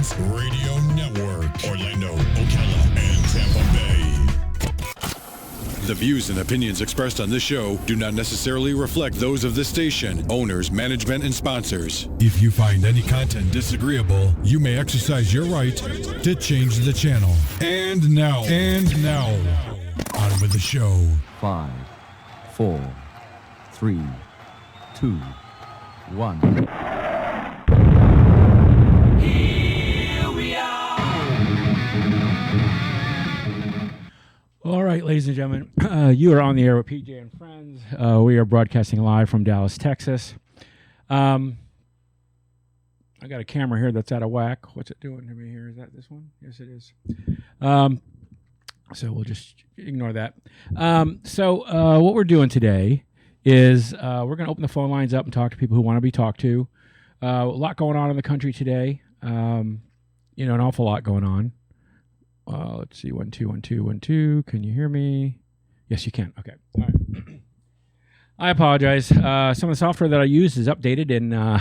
Sports Radio Network, Orlando, Ocala, and Tampa Bay. The views and opinions expressed on this show do not necessarily reflect those of this station, owners, management, and sponsors. If you find any content disagreeable, you may exercise your right to change the channel. And now, on with the show. 5, 4, 3, 2, 1. All right, ladies and gentlemen, you are on the air with PJ and Friends. We are broadcasting live from Dallas, Texas. I got a camera here that's out of whack. What's it doing to me here? Is that this one? Yes, it is. So we'll just ignore that. What we're doing today is we're going to open the phone lines up and talk to people who want to be talked to. A lot going on in the country today. An awful lot going on. Let's see, 1 2 1 2 1 2. Can you hear me? Yes, you can. Okay. All right. I apologize. Some of the software that I use is updated, and I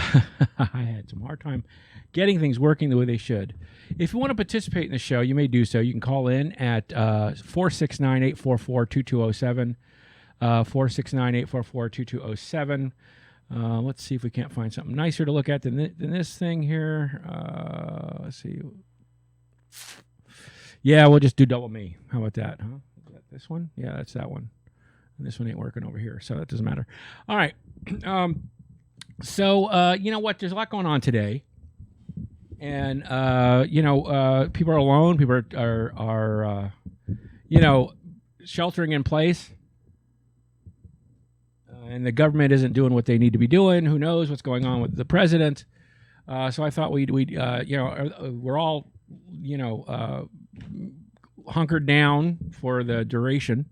had some hard time getting things working the way they should. If you want to participate in the show, you may do so. You can call in at 469-844-2207, 469-844-2207. Let's see if we can't find something nicer to look at than this thing here. Let's see. Yeah, we'll just do double me. How about that? Huh? Is that this one? Yeah, that's that one. And this one ain't working over here, so that doesn't matter. All right. You know what? There's a lot going on today. And, people are alone. People are sheltering in place. And the government isn't doing what they need to be doing. Who knows what's going on with the president? So I thought we're all, hunkered down for the duration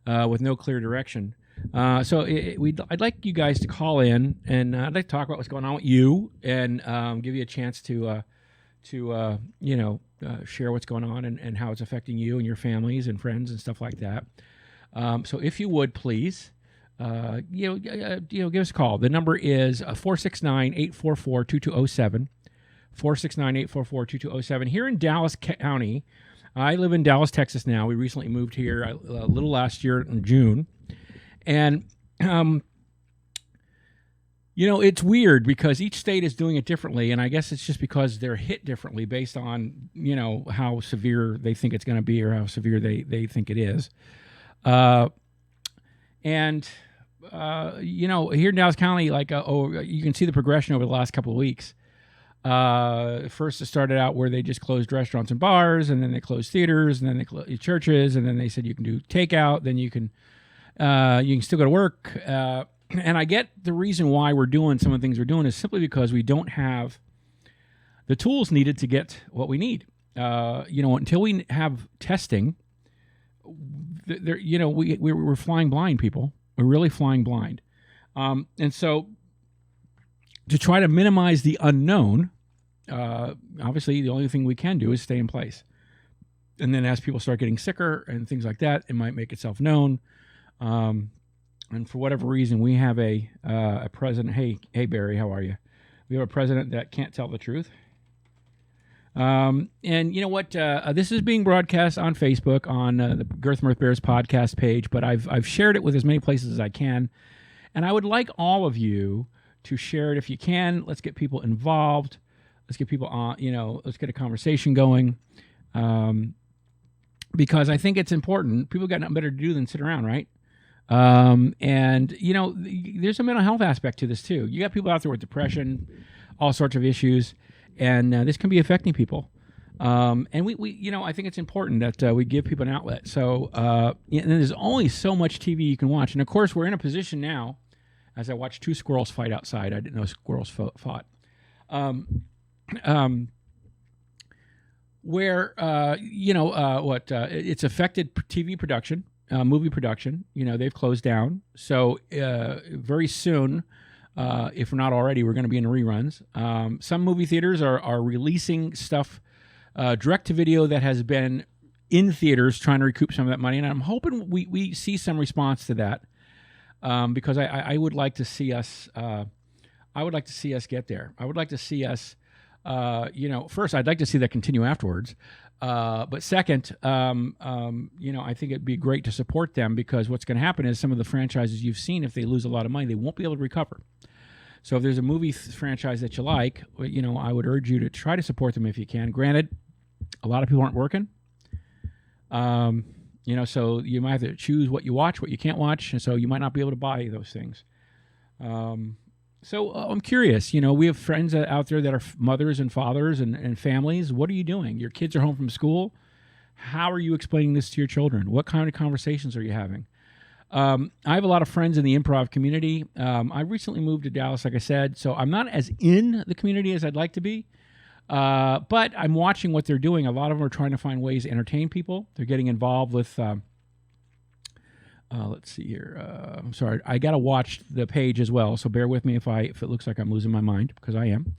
with no clear direction. I'd like you guys to call in, and I'd like to talk about what's going on with you, and give you a chance to share what's going on and how it's affecting you and your families and friends and stuff like that. So if you would please, give us a call. The number is 469-844-2207. 469-844-2207. Here in Dallas County, I live in Dallas, Texas now. We recently moved here a little last year in June. And, it's weird because each state is doing it differently. And I guess it's just because they're hit differently based on, how severe they think it's going to be or how severe they think it is. Here in Dallas County, you can see the progression over the last couple of weeks. First it started out where they just closed restaurants and bars, and then they closed theaters, and then they closed churches, and then they said you can do takeout, then you can still go to work. And I get the reason why we're doing some of the things we're doing is simply because we don't have the tools needed to get what we need. Until we have testing, we're flying blind, people. We're really flying blind. And so to try to minimize the unknown, obviously the only thing we can do is stay in place. And then as people start getting sicker and things like that, it might make itself known. And for whatever reason, we have a president. Hey, Barry, how are you? We have a president that can't tell the truth. And you know what? This is being broadcast on Facebook on the Girth Mirth Bears Podcast page, but I've shared it with as many places as I can. And I would like all of you to share it if you can. Let's get people involved. Let's get people on, let's get a conversation going. Because I think it's important. People got nothing better to do than sit around, right? There's a mental health aspect to this too. You got people out there with depression, all sorts of issues, and this can be affecting people. And I think it's important that we give people an outlet. So, and there's only so much TV you can watch. And of course, we're in a position now, as I watched 2 squirrels fight outside. I didn't know squirrels fought. It's affected TV production, movie production. They've closed down. So very soon, if not already, we're going to be in reruns. Some movie theaters are releasing stuff direct to video that has been in theaters, trying to recoup some of that money. And I'm hoping we see some response to that. Because I would like to see us. I would like to see us get there. I would like to see us First, I'd like to see that continue afterwards. But second, I think it'd be great to support them, because what's going to happen is some of the franchises you've seen, if they lose a lot of money, they won't be able to recover. So if there's a movie franchise that you like, I would urge you to try to support them if you can. Granted, a lot of people aren't working. So you might have to choose what you watch, what you can't watch, and so you might not be able to buy those things. So I'm curious, we have friends out there that are mothers and fathers and families. What are you doing? Your kids are home from school. How are you explaining this to your children? What kind of conversations are you having? I have a lot of friends in the improv community. I recently moved to Dallas, like I said, so I'm not as in the community as I'd like to be. But I'm watching what they're doing. A lot of them are trying to find ways to entertain people. They're getting involved with... let's see here. I'm sorry. I got to watch the page as well, so bear with me if it looks like I'm losing my mind, because I am.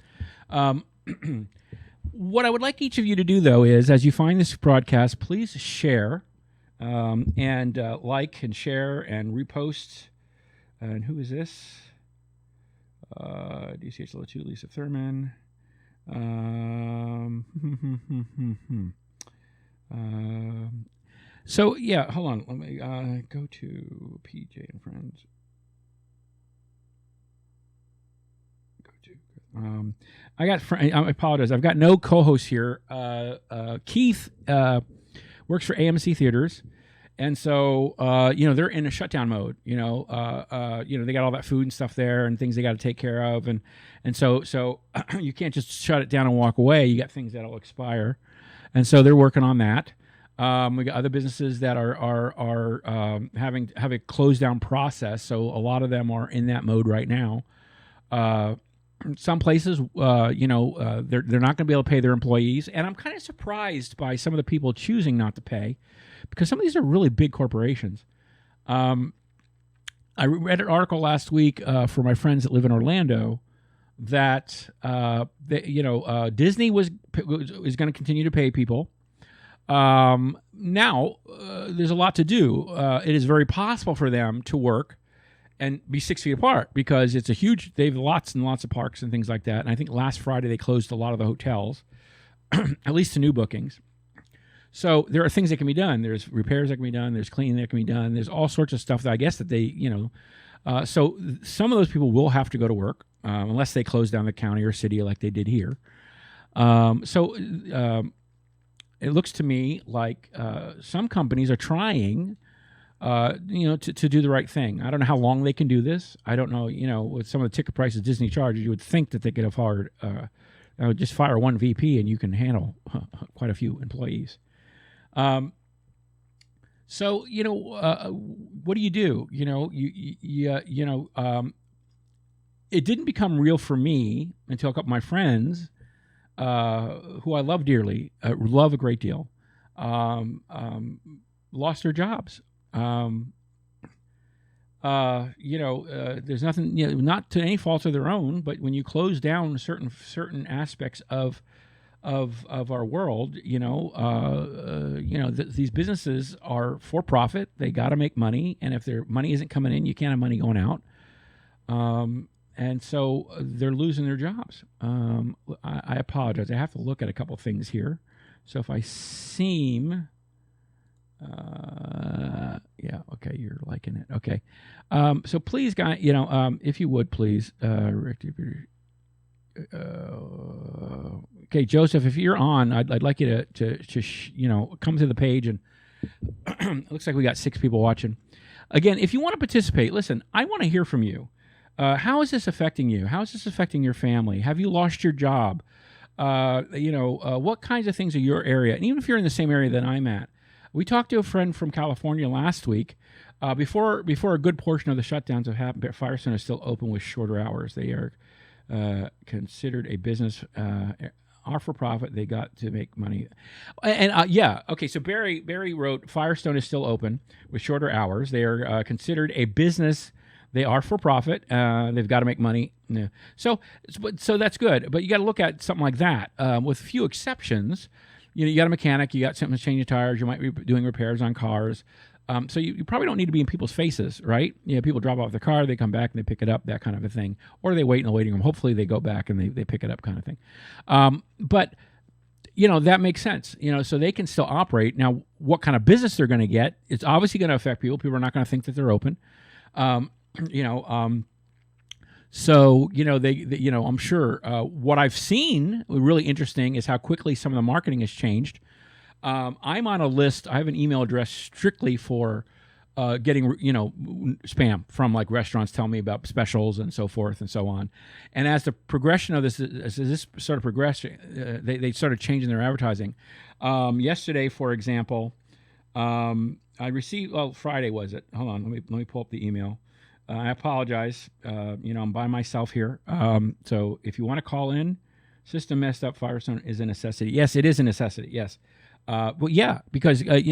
What I would like each of you to do, though, is as you find this broadcast, please share and like and share and repost. And who is this? DCH2, Lisa Thurman. So yeah, hold on. Let me go to PJ and Friends. I apologize. I've got no co-host here. Keith works for AMC Theaters, and so they're in a shutdown mode. They got all that food and stuff there, and things they got to take care of, and so you can't just shut it down and walk away. You got things that'll expire, and so they're working on that. We got other businesses that are having a close down process, so a lot of them are in that mode right now. Some places, they're not going to be able to pay their employees, and I'm kind of surprised by some of the people choosing not to pay, because some of these are really big corporations. I read an article last week for my friends that live in Orlando that Disney is going to continue to pay people. Now, there's a lot to do. It is very possible for them to work and be 6 feet apart, because they have lots and lots of parks and things like that. And I think last Friday they closed a lot of the hotels, at least to new bookings. So there are things that can be done. There's repairs that can be done. There's cleaning that can be done. There's all sorts of stuff that I guess that they, so some of those people will have to go to work unless they close down the county or city like they did here. It looks to me like some companies are trying, to do the right thing. I don't know how long they can do this. I don't know, with some of the ticket prices Disney charges, you would think that they could have hired, just fire one VP and you can handle quite a few employees. What do you do? It didn't become real for me until a couple of my friends, who I love dearly, love a great deal, lost their jobs. There's nothing, not to any fault of their own, but when you close down certain aspects of our world, these businesses are for profit. They got to make money, and if their money isn't coming in, you can't have money going out. And so they're losing their jobs. I apologize. I have to look at a couple things here. So if I seem... okay, you're liking it. Okay. So please, guys, if you would, please, okay, Joseph, if you're on, I'd like you to come to the page, and it looks like we got 6 people watching. Again, if you want to participate, listen, I want to hear from you. How is this affecting you? How is this affecting your family? Have you lost your job? What kinds of things are your area? And even if you're in the same area that I'm at, we talked to a friend from California last week. Before a good portion of the shutdowns have happened, Firestone is still open with shorter hours. They are considered a business, are for profit. They got to make money. Okay. So Barry wrote, Firestone is still open with shorter hours. They are considered a business. They are for profit. They've got to make money. Yeah. So that's good. But you got to look at something like that with a few exceptions. You got a mechanic, you got something to change the tires, you might be doing repairs on cars. So you probably don't need to be in people's faces, right? People drop off their car, they come back and they pick it up, that kind of a thing. Or they wait in the waiting room. Hopefully they go back and they pick it up, kind of thing. But that makes sense. So they can still operate. Now, what kind of business they're going to get, it's obviously going to affect people. People are not going to think that they're open. So, I'm sure what I've seen really interesting is how quickly some of the marketing has changed. I'm on a list. I have an email address strictly for getting, spam from like restaurants telling me about specials and so forth and so on. And as the progression of this, as this sort of progression, they started changing their advertising. Yesterday, for example, I received, Friday was it? Hold on, let me pull up the email. I apologize. I'm by myself here. So if you want to call in, system messed up, Firestone is a necessity. Yes, it is a necessity. Yes. Well, yeah, because, it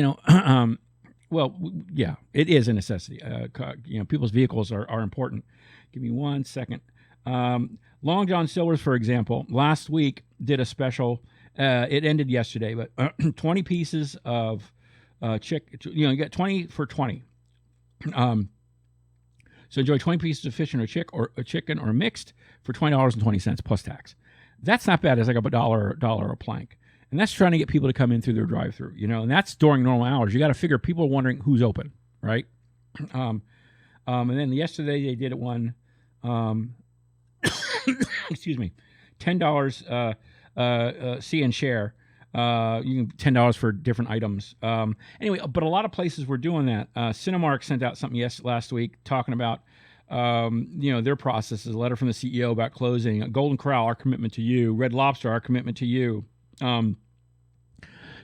is a necessity. People's vehicles are important. Give me 1 second. Long John Silver's, for example, last week did a special. It ended yesterday, but 20 pieces of you get 20 for 20. So enjoy 20 pieces of fish and a chicken or mixed for $20.20 plus tax. That's not bad. It's like $1 a plank. And that's trying to get people to come in through their drive-through, and that's during normal hours. You got to figure people are wondering who's open, right? And then yesterday they did one, excuse me, $10 see and share. You can $10 for different items. Anyway, but a lot of places were doing that. Cinemark sent out something last week talking about their processes. A letter from the CEO about closing. Golden Corral, our commitment to you. Red Lobster, our commitment to you.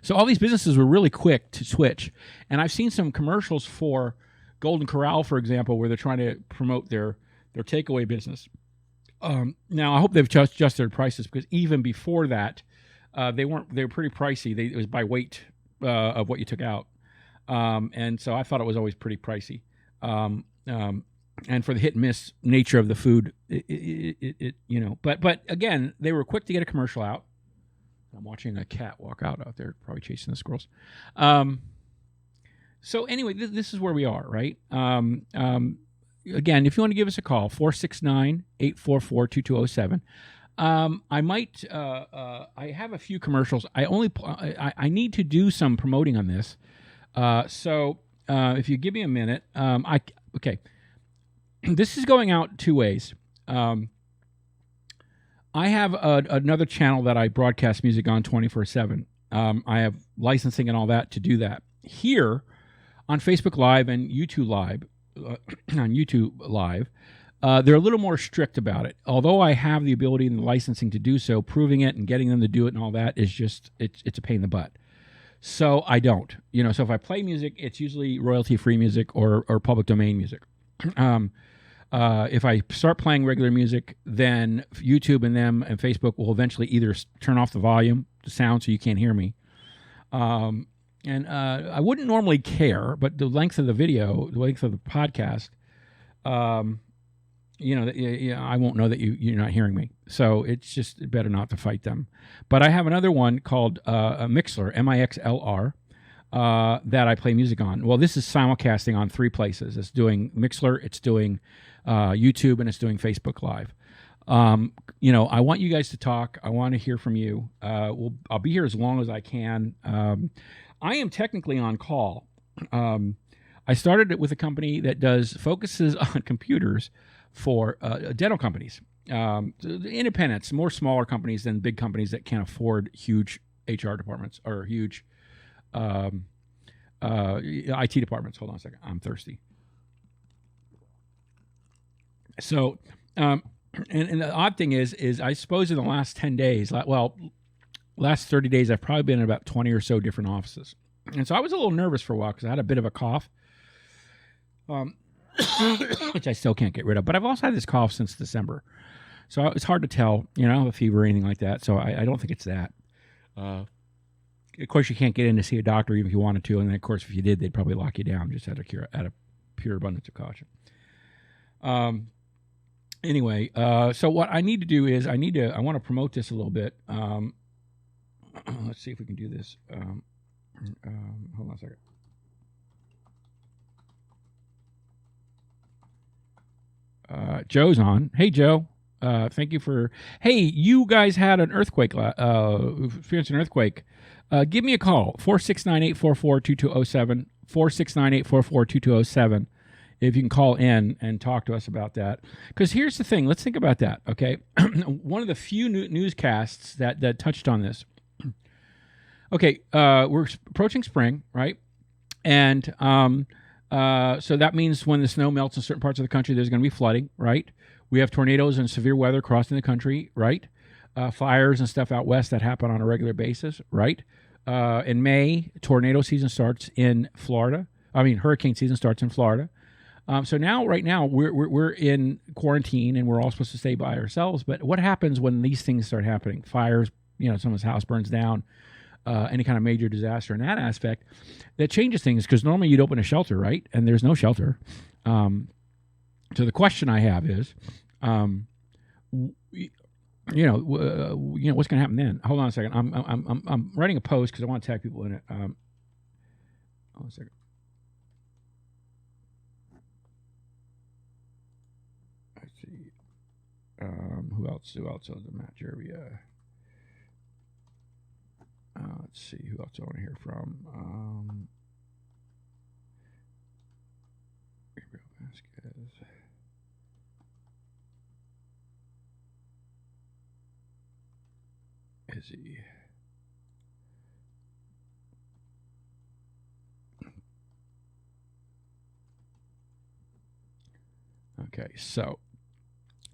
So all these businesses were really quick to switch. And I've seen some commercials for Golden Corral, for example, where they're trying to promote their takeaway business. Now, I hope they've adjusted their prices, because even before that, they were pretty pricey. It was by weight of what you took out. And so I thought it was always pretty pricey. And for the hit and miss nature of the food, but again, they were quick to get a commercial out. I'm watching a cat walk out there, probably chasing the squirrels. So anyway, this is where we are, right? Again, if you want to give us a call, 469-844-2207. I might. I have a few commercials. I need to do some promoting on this. So if you give me a minute, okay. This is going out two ways. I have another channel that I broadcast music on 24/7. I have licensing and all that to do that. Here on Facebook Live and YouTube Live, they're a little more strict about it. Although I have the ability and the licensing to do so, proving it and getting them to do it and all that is just, it's a pain in the butt. So I don't. So if I play music, it's usually royalty-free music or public domain music. If I start playing regular music, then YouTube and them and Facebook will eventually either turn off the volume, the sound, so you can't hear me. And I wouldn't normally care, but the length of the video, the length of the podcast, I won't know that you're not hearing me. So it's just better not to fight them. But I have another one called a Mixlr, Mixlr, that I play music on. Well, this is simulcasting on 3 places. It's doing Mixlr, it's doing YouTube, and it's doing Facebook Live. I want you guys to talk. I want to hear from you. I'll be here as long as I can. I am technically on call. I started it with a company that focuses on computers for dental companies, independents, more smaller companies than big companies that can't afford huge HR departments or huge IT departments. Hold on a second. I'm thirsty. So, and the odd thing is I suppose in the last 10 days, last 30 days, I've probably been in about 20 or so different offices. And so I was a little nervous for a while because I had a bit of a cough, which I still can't get rid of. But I've also had this cough since December. So it's hard to tell, I don't have a fever or anything like that. So I don't think it's that. Of course, you can't get in to see a doctor even if you wanted to. And then, of course, if you did, they'd probably lock you down just out of pure abundance of caution. Anyway, so what I need to do is I want to promote this a little bit. Let's see if we can do this. Hold on a second. Joe's on. Hey, Joe. Thank you for. Hey, you guys had an earthquake. Experienced an earthquake. Give me a call. 469-844-2207. 469-844-2207. If you can call in and talk to us about that. Because here's the thing. Let's think about that, okay? One of the few newscasts that touched on this. Okay, we're approaching spring, right? And so that means when the snow melts in certain parts of the country, there's going to be flooding, right? We have tornadoes and severe weather crossing the country, right? Fires and stuff out west that happen on a regular basis, right? In May, tornado season starts in Florida. Hurricane season starts in Florida. So right now, we're in quarantine and we're all supposed to stay by ourselves. But what happens when these things start happening? Fires, someone's house burns down, any kind of major disaster in that aspect, that changes things because normally you'd open a shelter, right? And there's no shelter. So the question I have is, what's going to happen then? Hold on a second. I'm writing a post because I want to tag people in it. Hold on a second. Let's see. Who else on the Matt Jervy? Let's see who else I want to hear from. Izzy. Okay, so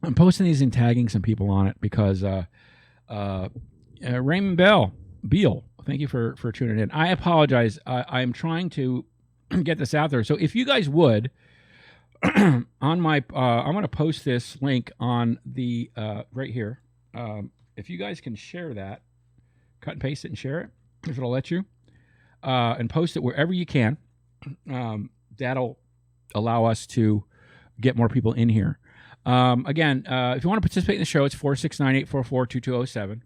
I'm posting these and tagging some people on it because Raymond Beal, thank you for tuning in. I apologize. I'm trying to get this out there. So if you guys would, on my, I'm going to post this link on the right here. If you guys can share that, cut and paste it and share it, if it'll let you, and post it wherever you can, that'll allow us to get more people in here. Again, if you want to participate in the show, it's 469-844-2207.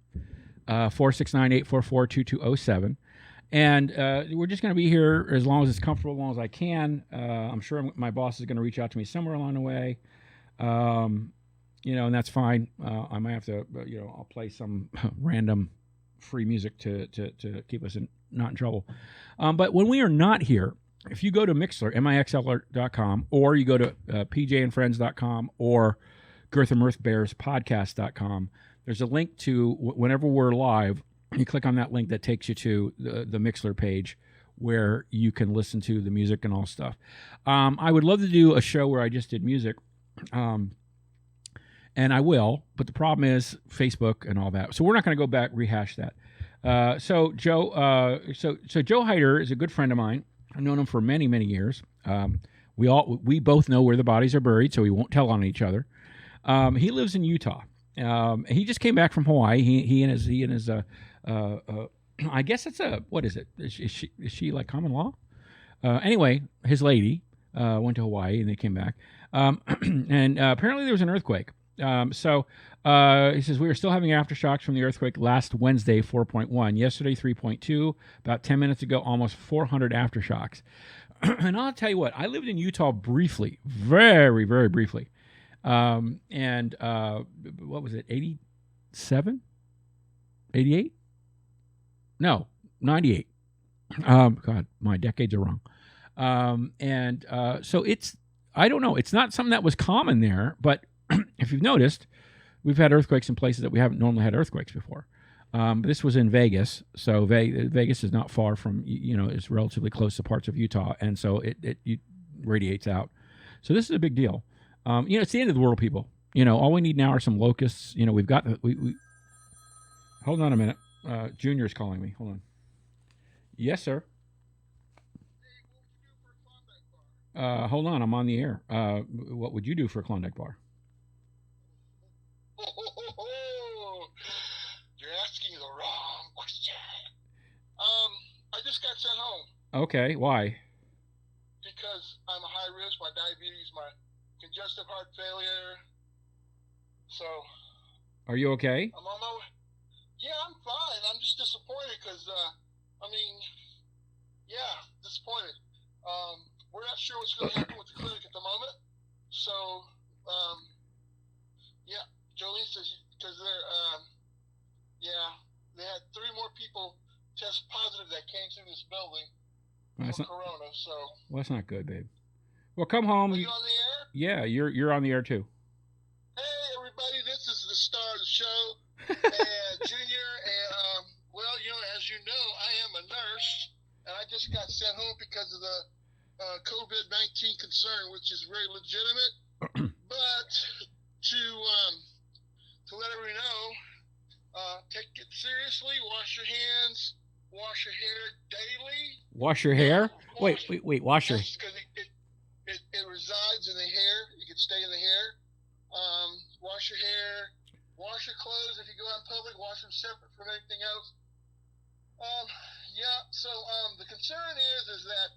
469-844-2207. And we're just going to be here as long as it's comfortable, as long as I can. I'm sure my boss is going to reach out to me somewhere along the way. And that's fine. I might have to, I'll play some random free music to keep us not in trouble. But when we are not here, if you go to Mixlr, mixlr.com, or you go to pjandfriends.com or Girth Mirth Bears Podcast.com, there's a link to whenever we're live. You click on that link that takes you to the Mixlr page where you can listen to the music and all stuff. I would love to do a show where I just did music. And I will, but the problem is Facebook and all that. So we're not going to go back rehash that. So Joe Heider is a good friend of mine. I've known him for many, many years. We both know where the bodies are buried, so we won't tell on each other. He lives in Utah. He just came back from Hawaii. He and his I guess it's what is it? Is she like common law? Anyway, his lady went to Hawaii and they came back. And apparently there was an earthquake. So he says, we are still having aftershocks from the earthquake last Wednesday, 4.1. Yesterday, 3.2. About 10 minutes ago, almost 400 aftershocks. And I'll tell you what, I lived in Utah briefly, very, very briefly. And what was it, 87? 88? No, 98. God, my decades are wrong. So I don't know. It's not something that was common there, but if you've noticed, we've had earthquakes in places that we haven't normally had earthquakes before. This was in Vegas, so Vegas is not far from, it's relatively close to parts of Utah, and so it radiates out. So this is a big deal. It's the end of the world, people. All we need now are some locusts. We've got we. Hold on a minute. Junior's calling me. Hold on. Yes, sir. Hold on, I'm on the air. What would you do for a Klondike bar? You're asking the wrong question. I just got sent home. Okay, why? Because I'm a high risk, my diabetes, my congestive heart failure. So. Are you okay? I'm on my way. Yeah, I'm fine. I'm just disappointed because, disappointed. We're not sure what's going to happen with the clinic at the moment. So, Yeah, Jolene says because they had 3 more people test positive that came through this building for corona. So well, that's not good, babe. Well, come home. Are you on the air? Yeah, you're on the air too. Hey, everybody! This is the star of the show, and Junior. And well, as you know, I am a nurse, and I just got sent home because of the COVID-19 concern, which is very legitimate. But to let everybody know, take it seriously. Wash your hands. Wash your hair daily. Wash your hair? Wait. Wash your. Because it resides in the hair. It can stay in the hair. Wash your hair. Wash your clothes. If you go out in public, wash them separate from anything else. So the concern is that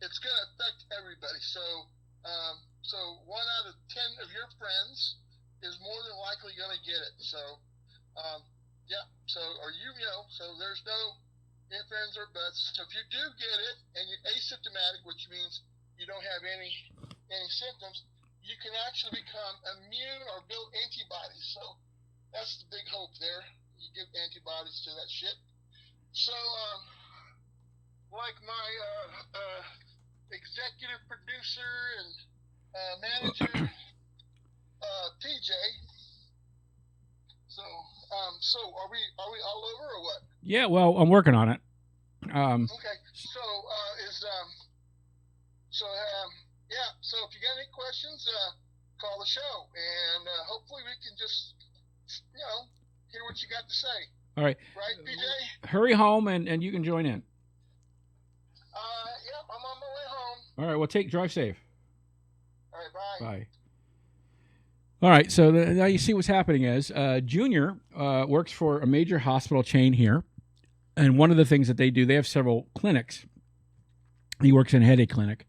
it's going to affect everybody. So 1 out of 10 of your friends is more than likely going to get it. So so there's no ifs, ands, or buts. So if you do get it and you're asymptomatic, which means you don't have any symptoms, you can actually become immune or build antibodies. So that's the big hope there. You give antibodies to that shit. So, like my executive producer and manager, PJ. So are we all over or what? Yeah, well, I'm working on it. Okay. So if you got any questions, call the show, and hopefully we can just hear what you got to say. All right. Right, PJ? Hurry home and you can join in. Yep, I'm on my way home. All right. Well, drive safe. All right, bye. Bye. All right. So now you see what's happening is Junior works for a major hospital chain here. And one of the things that they do, they have several clinics. He works in a headache clinic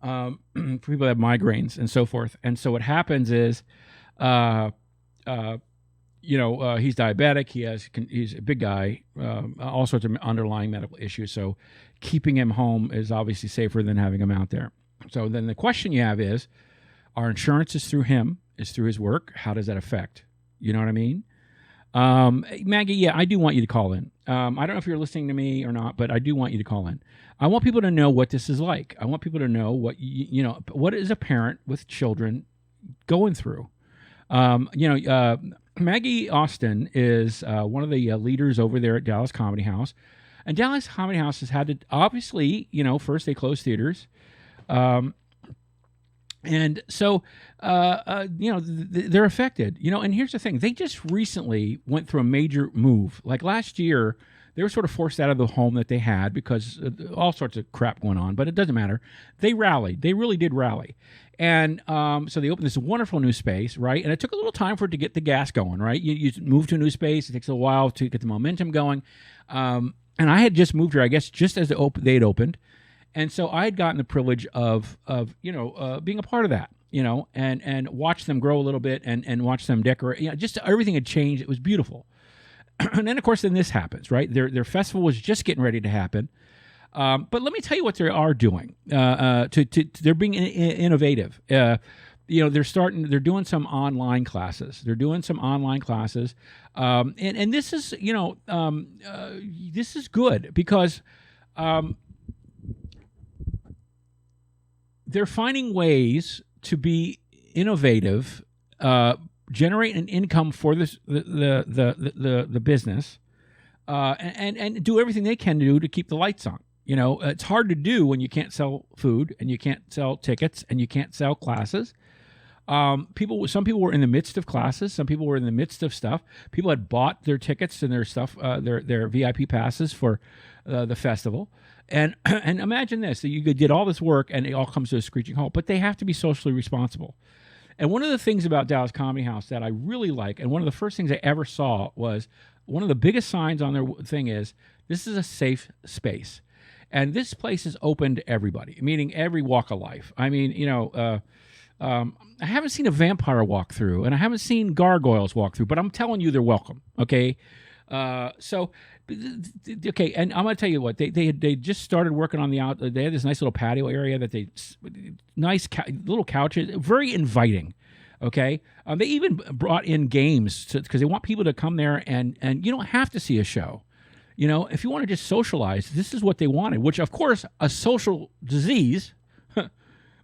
for people that have migraines and so forth. And so what happens is, he's diabetic. He's a big guy, all sorts of underlying medical issues. So keeping him home is obviously safer than having him out there. So then the question you have is, our insurance is through him, is through his work. How does that affect? You know what I mean? Maggie, yeah, I do want you to call in. I don't know if you're listening to me or not, but I do want you to call in. I want people to know what this is like. I want people to know what, what is a parent with children going through. Maggie Austin is one of the leaders over there at Dallas Comedy House. And Dallas Comedy House has had to, obviously, first they closed theaters. And so, they're affected, and here's the thing. They just recently went through a major move. Like last year, they were sort of forced out of the home that they had because all sorts of crap going on, but it doesn't matter. They rallied. They really did rally. And so they opened this wonderful new space, right? And it took a little time for it to get the gas going, right? You move to a new space. It takes a while to get the momentum going. And I had just moved here, I guess, just as they had opened. And so I had gotten the privilege of being a part of that, and watch them grow a little bit and watch them decorate. Just everything had changed. It was beautiful. And then, of course, this happens, right? Their festival was just getting ready to happen. But let me tell you what they are doing. They're being innovative. They're doing some online classes. And this is, this is good because they're finding ways to be innovative, generate an income for the business, and do everything they can do to keep the lights on. It's hard to do when you can't sell food and you can't sell tickets and you can't sell classes. Some people were in the midst of classes. Some people were in the midst of stuff. People had bought their tickets and their stuff, their VIP passes for the festival. And imagine this, that you did all this work and it all comes to a screeching halt, but they have to be socially responsible. And one of the things about Dallas Comedy House that I really like, and one of the first things I ever saw was one of the biggest signs on their thing is, this is a safe space. And this place is open to everybody, meaning every walk of life. I mean, I haven't seen a vampire walk through, and I haven't seen gargoyles walk through, but I'm telling you they're welcome, okay? Okay, and I'm going to tell you what, they just started working on they had this nice little patio area that little couches, very inviting, Okay, they even brought in games because they want people to come there and you don't have to see a show. You know, if you want to just socialize, this is what they wanted. Which, of course, a social disease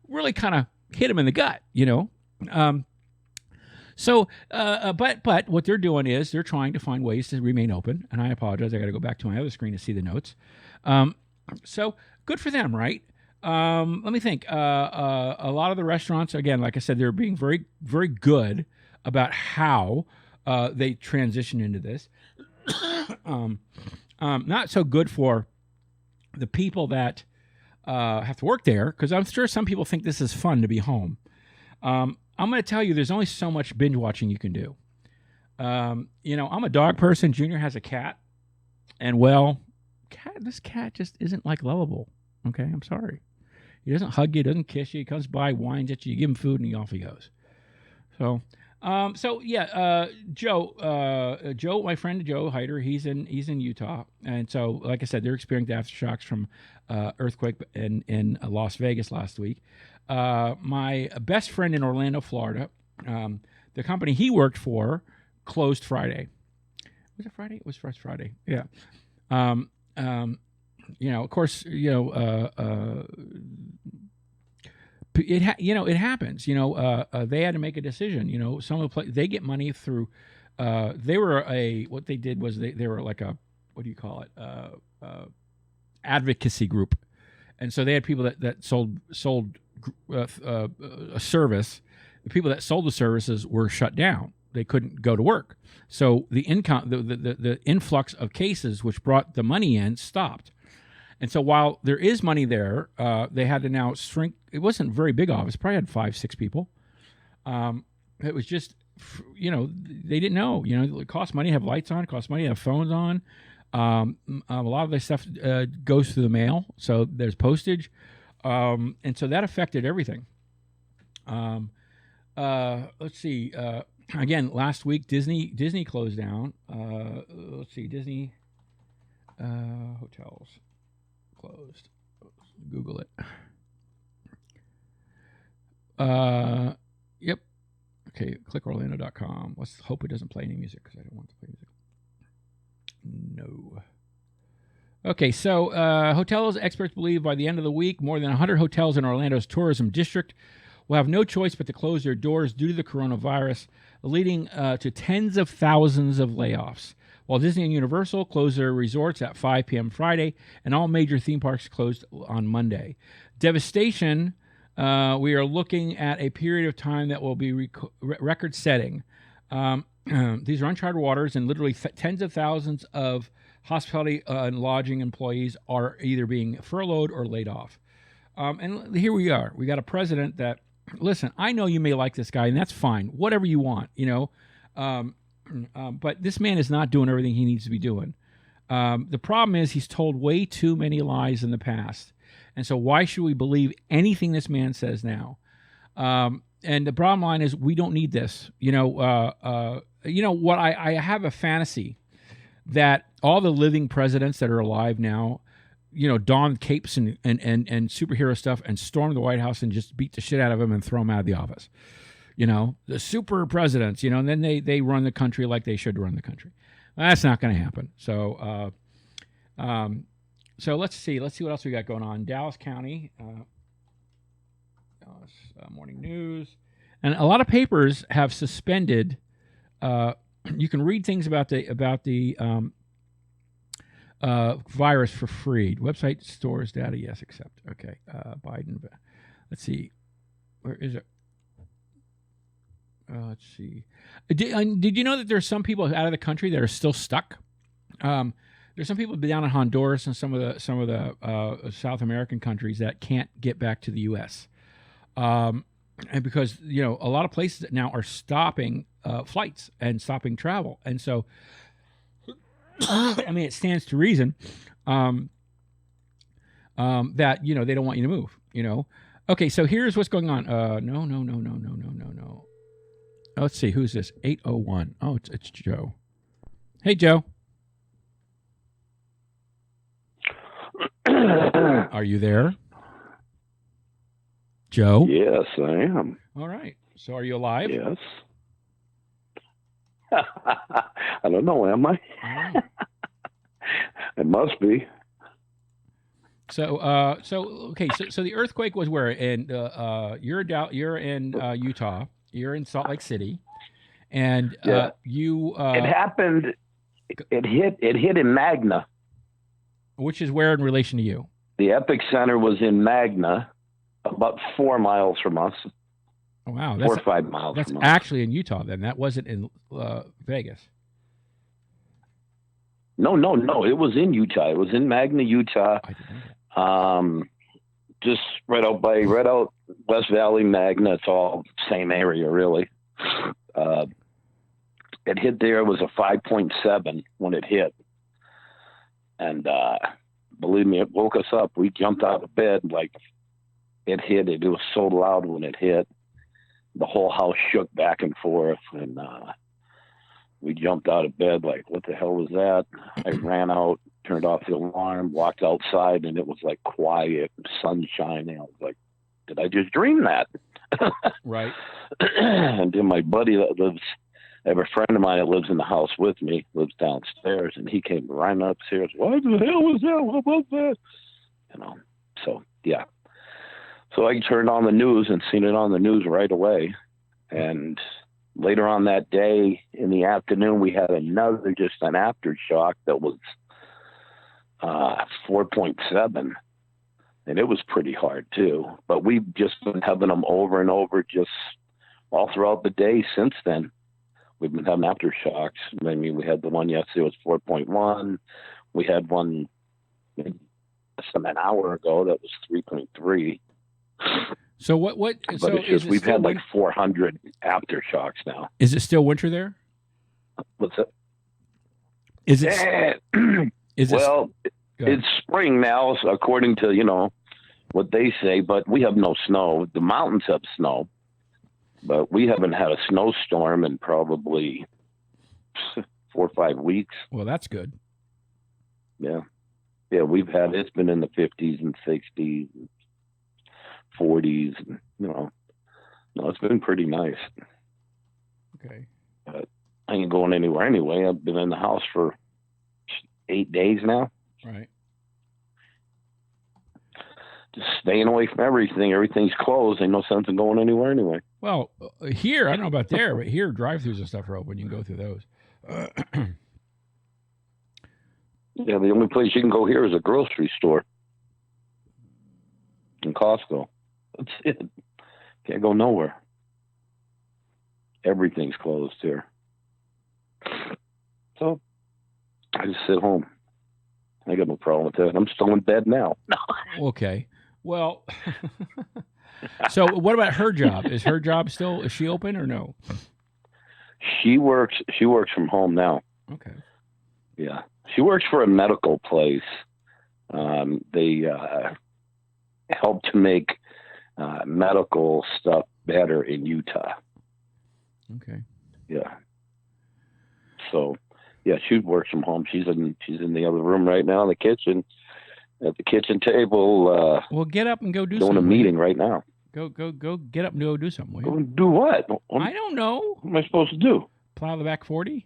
really kind of hit them in the gut. You know, but what they're doing is they're trying to find ways to remain open. And I apologize, I got to go back to my other screen to see the notes. So good for them, right? Let me think. A lot of the restaurants, again, like I said, they're being very, very good about how they transition into this. Not so good for the people that have to work there, because I'm sure some people think this is fun to be home. I'm going to tell you, there's only so much binge watching you can do. You know, I'm a dog person. Junior has a cat, and this cat just isn't like lovable. Okay, I'm sorry. He doesn't hug you, doesn't kiss you. He comes by, whines at you, you give him food, and off he goes. So, Joe, my friend Joe Hyder, he's in Utah, and so, like I said, they're experiencing aftershocks from earthquake in Las Vegas last week. My best friend in Orlando, Florida, the company he worked for closed Friday. Was it Friday? It was first Friday. Yeah. You know, of course, you know, it happens. You know, they had to make a decision. You know, some of the they get money through. What they did was they were like a, what do you call it? Advocacy group, and so they had people that sold a service. The people that sold the services were shut down. They couldn't go to work. So the income, the influx of cases, which brought the money in, stopped. And so while there is money there, they had to now shrink. It wasn't a very big office. Probably had 5-6 people. It was just, you know, they didn't know. You know, it costs money to have lights on. It costs money to have phones on. A lot of this stuff goes through the mail, so there's postage, and so that affected everything. Let's see. Again, last week Disney closed down. Let's see, Disney hotels closed. Google it. Yep. Okay, click Orlando.com. Let's hope it doesn't play any music, because I don't want to play music. No. Okay, so hotels experts believe by the end of the week, more than 100 hotels in Orlando's tourism district will have no choice but to close their doors due to the coronavirus, leading to tens of thousands of layoffs. While Disney and Universal closed their resorts at 5 p.m. Friday, and all major theme parks closed on Monday. Devastation, we are looking at a period of time that will be record-setting. These are uncharted waters, and literally tens of thousands of hospitality and lodging employees are either being furloughed or laid off. And here we are. We got a president that, listen, I know you may like this guy, and that's fine. Whatever you want, you know. But this man is not doing everything he needs to be doing. The problem is he's told way too many lies in the past. And so why should we believe anything this man says now? And the bottom line is we don't need this. You know what? I have a fantasy that all the living presidents that are alive now, you know, don capes and superhero stuff and storm the White House and just beat the shit out of him and throw him out of the office. You know, the super presidents, you know, and then they run the country like they should run the country. That's not going to happen. So, so let's see what else we got going on. Dallas County, Dallas Morning News, and a lot of papers have suspended. You can read things about the virus for free. Website stores data, yes, accept. Okay, Biden. Let's see, where is it? Let's see. Did you know that there's some people out of the country that are still stuck? There's some people down in Honduras and some of the South American countries that can't get back to the U.S. And because, you know, a lot of places now are stopping flights and stopping travel, and so I mean, it stands to reason that, you know, they don't want you to move. You know. Okay, so here's what's going on. No. Let's see, who's this? 801. Oh, it's Joe. Hey, Joe. Are you there? Joe? Yes, I am. All right. So are you alive? Yes. I don't know. Am I? I don't know. It must be. So the earthquake was where? And you're in Utah. You're in Salt Lake City, and you. It happened. It hit in Magna, which is where in relation to you? The epicenter was in Magna, about 4 miles from us. Oh, wow, 4 or 5 miles. That's from us. actually in Utah. Then that wasn't in Vegas. No. It was in Utah. It was in Magna, Utah. I didn't know that. Just right out West Valley, Magna. It's all same area, really. It hit there. It was a 5.7 when it hit. And believe me, it woke us up. We jumped out of bed like it hit. It was so loud when it hit. The whole house shook back and forth. And we jumped out of bed like, what the hell was that? I ran out, turned off the alarm, walked outside, and it was like quiet, sunshine. And I was like, did I just dream that? Right. And then my buddy I have a friend of mine that lives in the house with me, lives downstairs, and he came running upstairs. What the hell was that? What was that? So yeah. So I turned on the news and seen it on the news right away. And later on that day in the afternoon, we had just an aftershock that was 4.7. And it was pretty hard too. But we've just been having them over and over just all throughout the day since then. We've been having aftershocks. I mean, we had the one yesterday was 4.1. We had one less than an hour ago that was 3.3. So what? But so it's just we've had like 400 aftershocks now. Is it still winter there? What's that? Is it? Well, it's spring now, according to what they say. But we have no snow. The mountains have snow. But we haven't had a snowstorm in probably 4 or 5 weeks. Well, that's good. Yeah. Yeah, it's been in the 50s and 60s, and 40s. And, no, it's been pretty nice. Okay. But I ain't going anywhere anyway. I've been in the house for 8 days now. Right. Just staying away from everything. Everything's closed. Ain't no sense in going anywhere anyway. Well, here, I don't know about there, but here drive-thrus and stuff are open. You can go through those. Yeah, the only place you can go here is a grocery store and Costco. That's it. Can't go nowhere. Everything's closed here. So I just sit home. I got no problem with that. I'm still in bed now. Okay. Well, so what about her job? Is she open or no? She works from home now. Okay. Yeah. She works for a medical place. They help to make medical stuff better in Utah. Okay. Yeah. So, yeah, she works from home. She's in the other room right now in the kitchen, at the kitchen table. Well, get up and go do doing something. a meeting right now. Go get up and go do something. Go do what? I don't know. What am I supposed to do? Plow the back 40?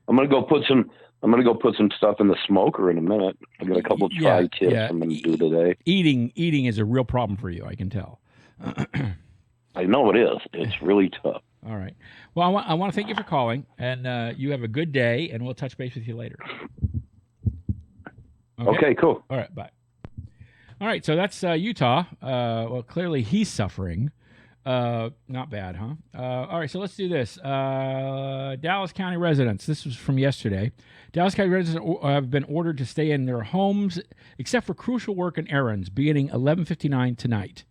I'm gonna go put some stuff in the smoker in a minute. I got a couple of tri-tips I'm gonna do today. Eating is a real problem for you, I can tell. I know it is. It's really tough. All right. Well, I want to thank you for calling, and you have a good day, and we'll touch base with you later. Okay, cool. All right, bye. All right, so that's Utah. Well, clearly he's suffering. Not bad, huh? All right, so let's do this. Dallas County residents. This was from yesterday. Dallas County residents have been ordered to stay in their homes except for crucial work and errands beginning 11:59 tonight.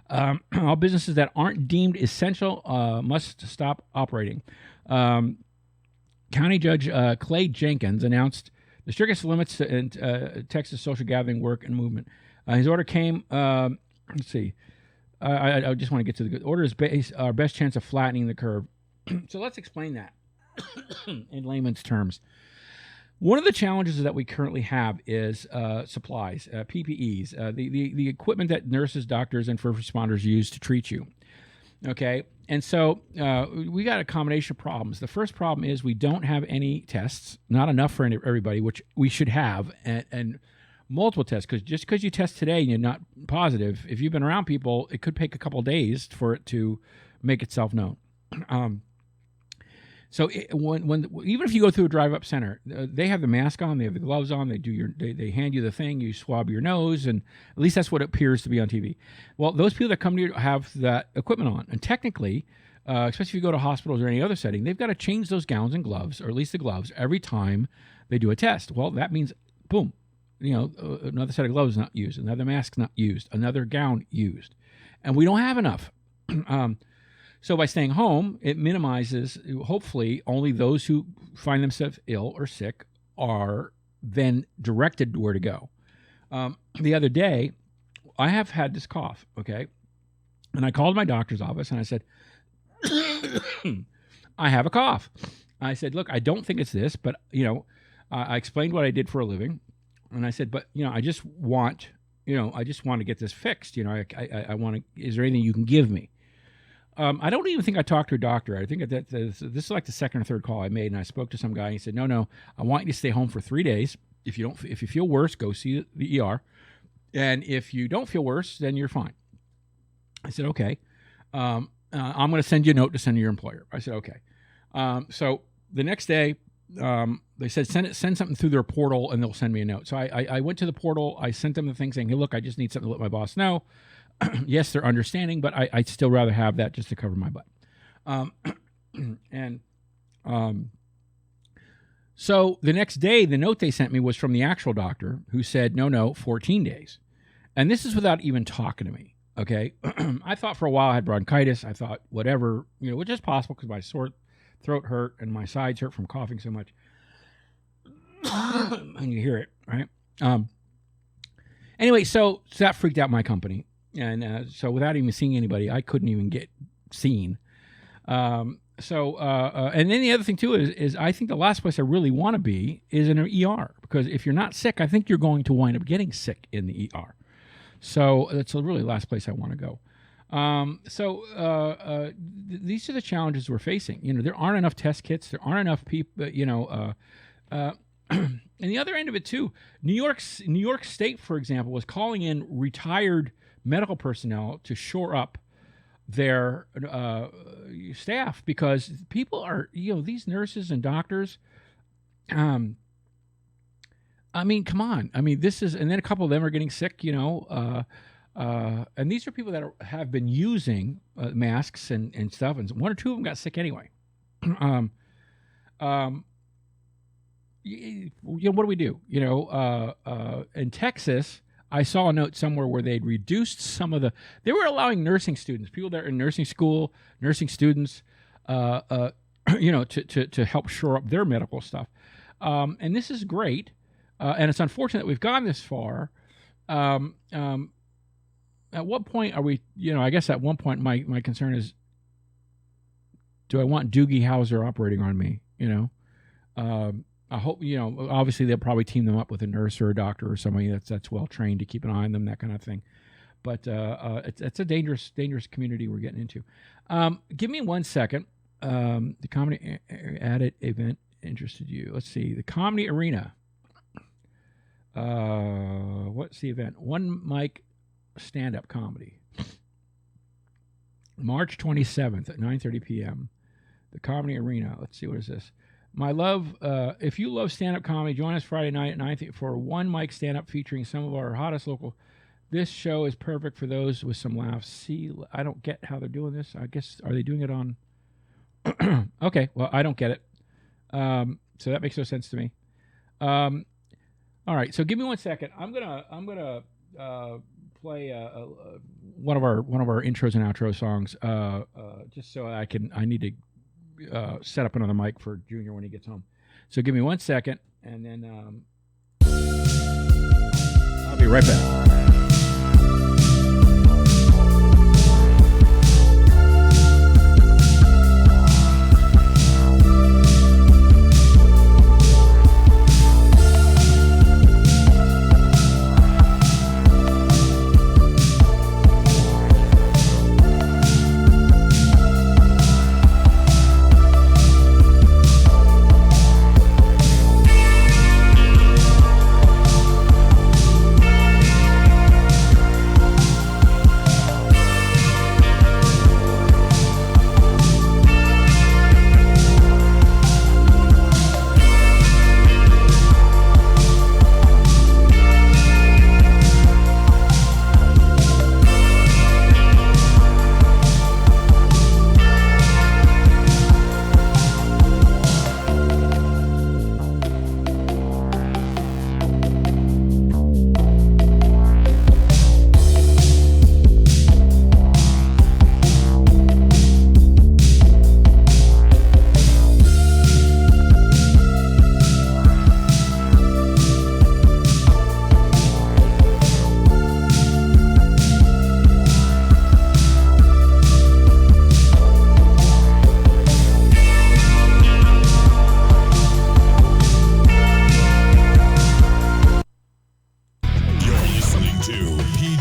All businesses that aren't deemed essential must stop operating. County Judge Clay Jenkins announced the strictest limits to Texas social gathering, work, and movement. His order came, let's see. I just want to get to the good. Order is our best chance of flattening the curve. So let's explain that in layman's terms. One of the challenges that we currently have is supplies, PPEs, the equipment that nurses, doctors, and first responders use to treat you. Okay. And so we got a combination of problems. The first problem is we don't have any tests, not enough for everybody, which we should have, and multiple tests. Because just because you test today and you're not positive, if you've been around people, it could take a couple of days for it to make itself known. So when even if you go through a drive-up center, they have the mask on, they have the gloves on, they hand you the thing, you swab your nose, and at least that's what it appears to be on TV. Well, those people that come to you have that equipment on, and technically, especially if you go to hospitals or any other setting, they've got to change those gowns and gloves, or at least the gloves, every time they do a test. Well, that means, boom, another set of gloves not used, another mask not used, another gown used, and we don't have enough. So by staying home, it minimizes, hopefully, only those who find themselves ill or sick are then directed where to go. The other day, I have had this cough, okay? And I called my doctor's office and I said, I have a cough. I said, look, I don't think it's this, but, I explained what I did for a living. And I said, but, I just want to get this fixed. I want to, is there anything you can give me? I don't even think I talked to a doctor. I think that this is like the second or third call I made, and I spoke to some guy, and he said, no, I want you to stay home for 3 days. If you feel worse, go see the ER. And if you don't feel worse, then you're fine. I said, okay. I'm going to send you a note to send to your employer. I said, okay. So the next day, they said, send something through their portal, and they'll send me a note. So I went to the portal. I sent them the thing saying, hey, look, I just need something to let my boss know. Yes, they're understanding, but I'd still rather have that just to cover my butt. So the next day, the note they sent me was from the actual doctor who said, no, 14 days. And this is without even talking to me, okay? I thought for a while I had bronchitis. I thought whatever, which is possible because my sore throat hurt and my sides hurt from coughing so much. And you hear it, right? Anyway, so that freaked out my company. And so without even seeing anybody, I couldn't even get seen. And then the other thing too is I think the last place I really want to be is in an ER, because if you're not sick, I think you're going to wind up getting sick in the ER. So that's the really last place I want to go. These are the challenges we're facing. There aren't enough test kits. There aren't enough people, and the other end of it too, New York State, for example, was calling in retired medical personnel to shore up their staff, because people are, these nurses and doctors, I mean, come on. I mean, this is, and then a couple of them are getting sick, and these are people that have been using masks and stuff, and one or two of them got sick anyway. What do we do? In Texas, I saw a note somewhere where they'd reduced they were allowing nursing students, people that are in nursing school, nursing students, to help shore up their medical stuff. And this is great. And it's unfortunate that we've gone this far. At what point are we, I guess at one point my concern is, do I want Doogie Howser operating on me? I hope, obviously they'll probably team them up with a nurse or a doctor or somebody that's well trained to keep an eye on them, that kind of thing. But it's a dangerous community we're getting into. Give me 1 second. The comedy added event interested you. Let's see. The Comedy Arena. What's the event? One mic stand-up comedy. March 27th at 9:30 p.m. The Comedy Arena. Let's see, what is this? My love, if you love stand-up comedy, join us Friday night at 9:30 for one mic stand-up featuring some of our hottest local. This show is perfect for those with some laughs. See, I don't get how they're doing this. I guess, are they doing it on? Okay, well, I don't get it. So that makes no sense to me. All right, so give me 1 second. I'm gonna play one of our intros and outro songs, just so I need to set up another mic for Junior when he gets home. So give me 1 second, and then I'll be right back.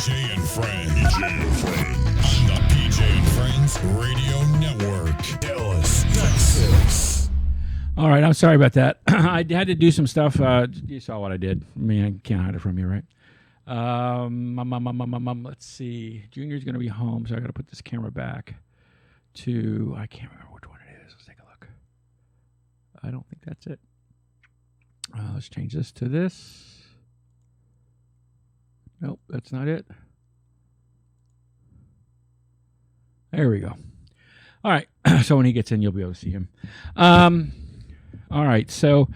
PJ and Friends. On the PJ and Friends Radio Network. Dallas, Texas. All right, I'm sorry about that. I had to do some stuff. You saw what I did. I mean, I can't hide it from you, right? Let's see. Junior's going to be home, so I got to put this camera back to, I can't remember which one it is. Let's take a look. I don't think that's it. Let's change this to this. Nope, that's not it. There we go. All right, so when he gets in, you'll be able to see him. All right, so,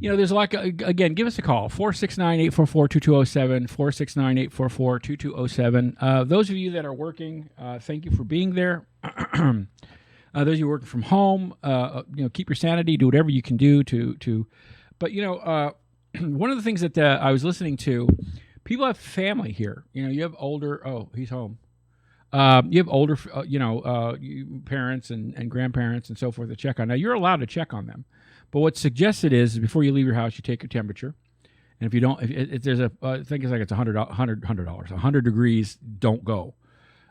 you know, there's a lot. Again, give us a call, 469-844-2207, 469-844-2207. Those of you that are working, thank you for being there. Those of you working from home, you know, keep your sanity, do whatever you can do to. But, you know, one of the things that I was listening to, people have family here. You know, you have older, oh, he's home. You have older, parents and grandparents and so forth to check on. Now, you're allowed to check on them. But what's suggested is before you leave your house, you take your temperature. And if you don't, if there's a, I think it's like it's $100, 100 degrees, don't go.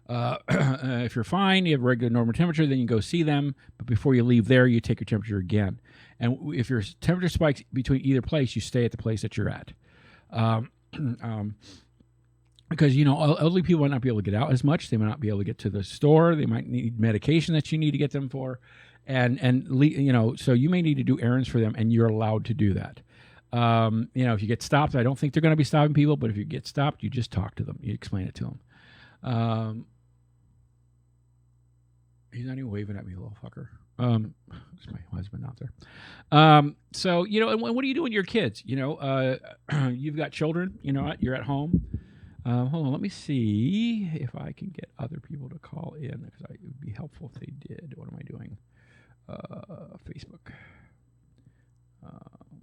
If you're fine, you have regular normal temperature, then you go see them. But before you leave there, you take your temperature again. And if your temperature spikes between either place, you stay at the place that you're at. Because, you know, elderly people might not be able to get out as much. They might not be able to get to the store. They might need medication that you need to get them for. And you know, so you may need to do errands for them, and you're allowed to do that. You know, if you get stopped, I don't think they're going to be stopping people, but if you get stopped, you just talk to them. You explain it to them. He's not even waving at me, little fucker. It's my husband out there. So, you know, and what do you do with your kids? You know, you've got children, you know, you're at home. Hold on, let me see if I can get other people to call in, because it would be helpful if they did. What am I doing? Facebook.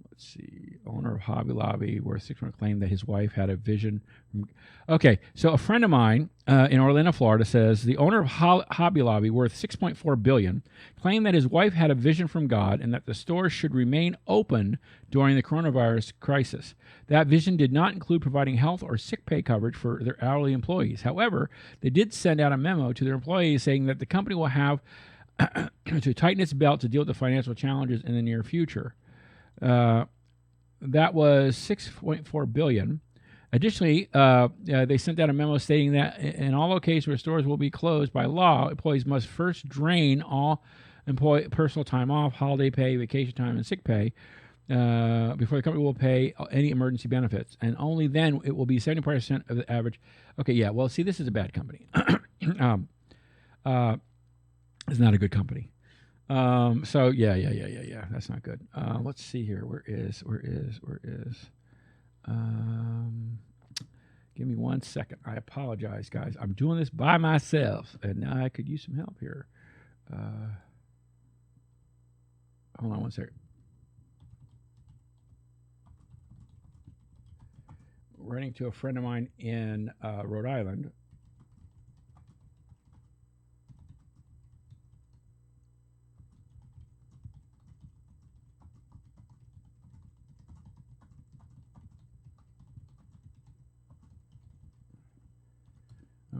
Let's see. Owner of Hobby Lobby, worth $600, claimed that his wife had a vision. Okay, so a friend of mine in Orlando, Florida, says the owner of Hobby Lobby, worth $6.4 billion, claimed that his wife had a vision from God and that the store should remain open during the coronavirus crisis. That vision did not include providing health or sick pay coverage for their hourly employees. However, they did send out a memo to their employees saying that the company will have to tighten its belt to deal with the financial challenges in the near future. That was $6.4 billion. Additionally, they sent out a memo stating that in all locations where stores will be closed by law, employees must first drain all employee personal time off, holiday pay, vacation time, and sick pay before the company will pay any emergency benefits. And only then it will be 70% of the average. Okay, yeah, well, see, this is a bad company. It's not a good company. So yeah. That's not good. Let's see here. Where is? Give me 1 second. I apologize, guys. I'm doing this by myself, and now I could use some help here. Hold on 1 second. Running to a friend of mine in Rhode Island.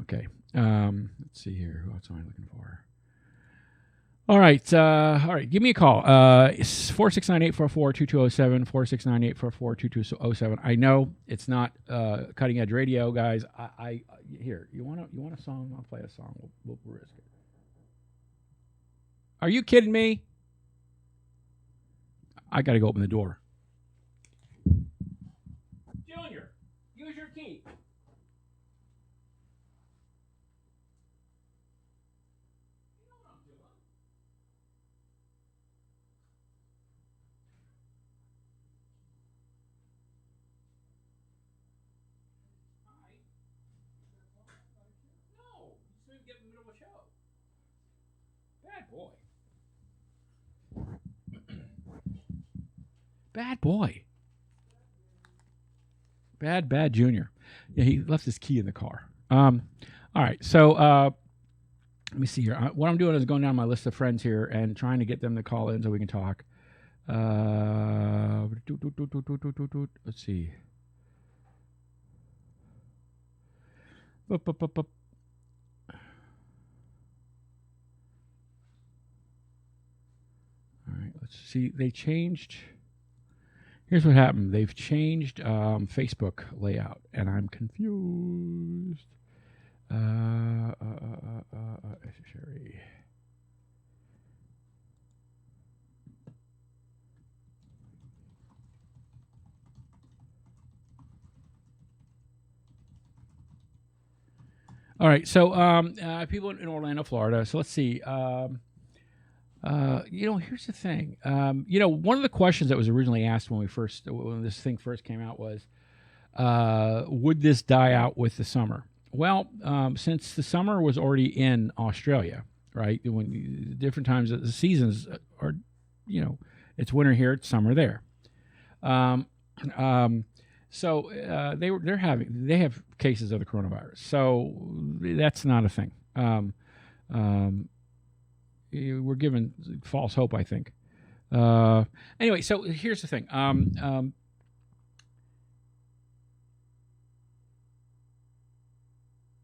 Okay. Let's see here. What am I looking for? All right. Give me a call. It's 469-844-2207, 469-844-2207. I know it's not cutting edge radio, guys. Here. You want a song? I'll play a song. We'll risk it. Are you kidding me? I got to go open the door. Junior, use your key. Bad boy. Bad Junior. Yeah, he left his key in the car. All right, so let me see here. What I'm doing is going down my list of friends here and trying to get them to call in so we can talk. Let's see. All right, let's see. They changed. Here's what happened. They've changed Facebook layout, and I'm confused. Sherry. All right, so people in Orlando, Florida. So let's see. Here's the thing. One of the questions that was originally asked when this thing first came out was, would this die out with the summer? Well, since the summer was already in Australia, right? When different times of the seasons are, it's winter here, it's summer there. So they have cases of the coronavirus. So that's not a thing. We're given false hope, I think. Anyway, so here's the thing.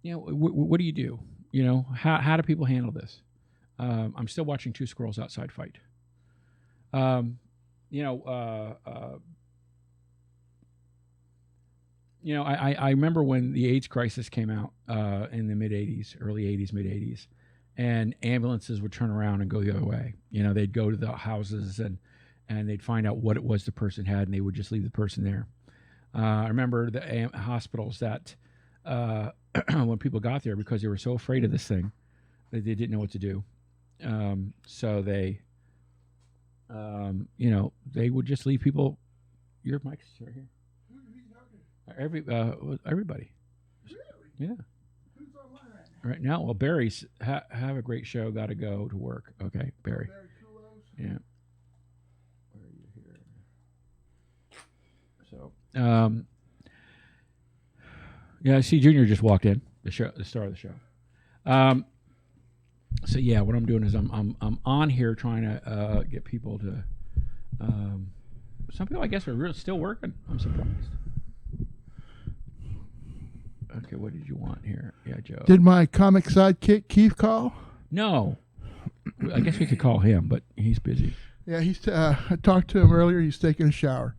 What do you do? How do people handle this? I'm still watching two squirrels outside fight. I remember when the AIDS crisis came out in the early 80s, mid 80s, and ambulances would turn around and go the other way. They'd go to the houses and they'd find out what it was the person had, and they would just leave the person there. I remember the hospitals that when people got there, because they were so afraid of this thing, they didn't know what to do. So they would just leave people. Your mic's right here. Everybody. Really? Yeah. Who's online right Right now, well, Barry's have a great show. Got to go to work. Okay, Barry. now? Barry Kulos? Yeah. Where are you here? So, yeah, I see Junior just walked in. The star of the show. So yeah, what I'm doing is I'm on here trying to get people to. Some people, I guess, are still working. I'm surprised. Okay, what did you want here? Yeah, Joe. Did my comic sidekick Keith call? No. I guess we could call him, but he's busy. Yeah, I talked to him earlier. He's taking a shower.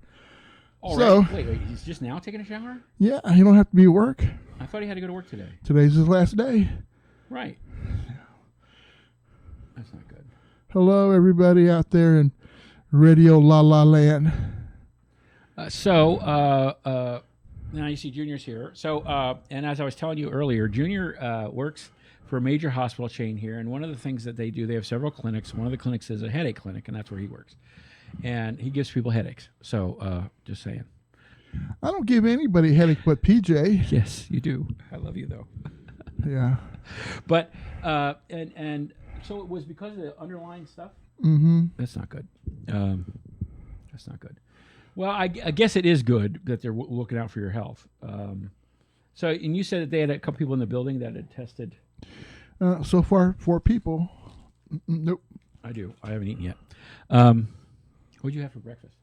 Oh, So- right. Wait, he's just now taking a shower? Yeah, he don't have to be at work. I thought he had to go to work today. Today's his last day. Right. That's not good. Hello, everybody out there in Radio La La Land. Now you see Junior's here. So, and as I was telling you earlier, Junior works for a major hospital chain here. And one of the things that they do, they have several clinics. One of the clinics is a headache clinic, and that's where he works. And he gives people headaches. So, just saying. I don't give anybody a headache but PJ. Yes, you do. I love you, though. Yeah. But, and so it was because of the underlying stuff? Mm-hmm. That's not good. That's not good. Well, I guess it is good that they're looking out for your health. And you said that they had a couple people in the building that had tested. So far, 4 people. Nope. I do. I haven't eaten yet. What'd you have for breakfast?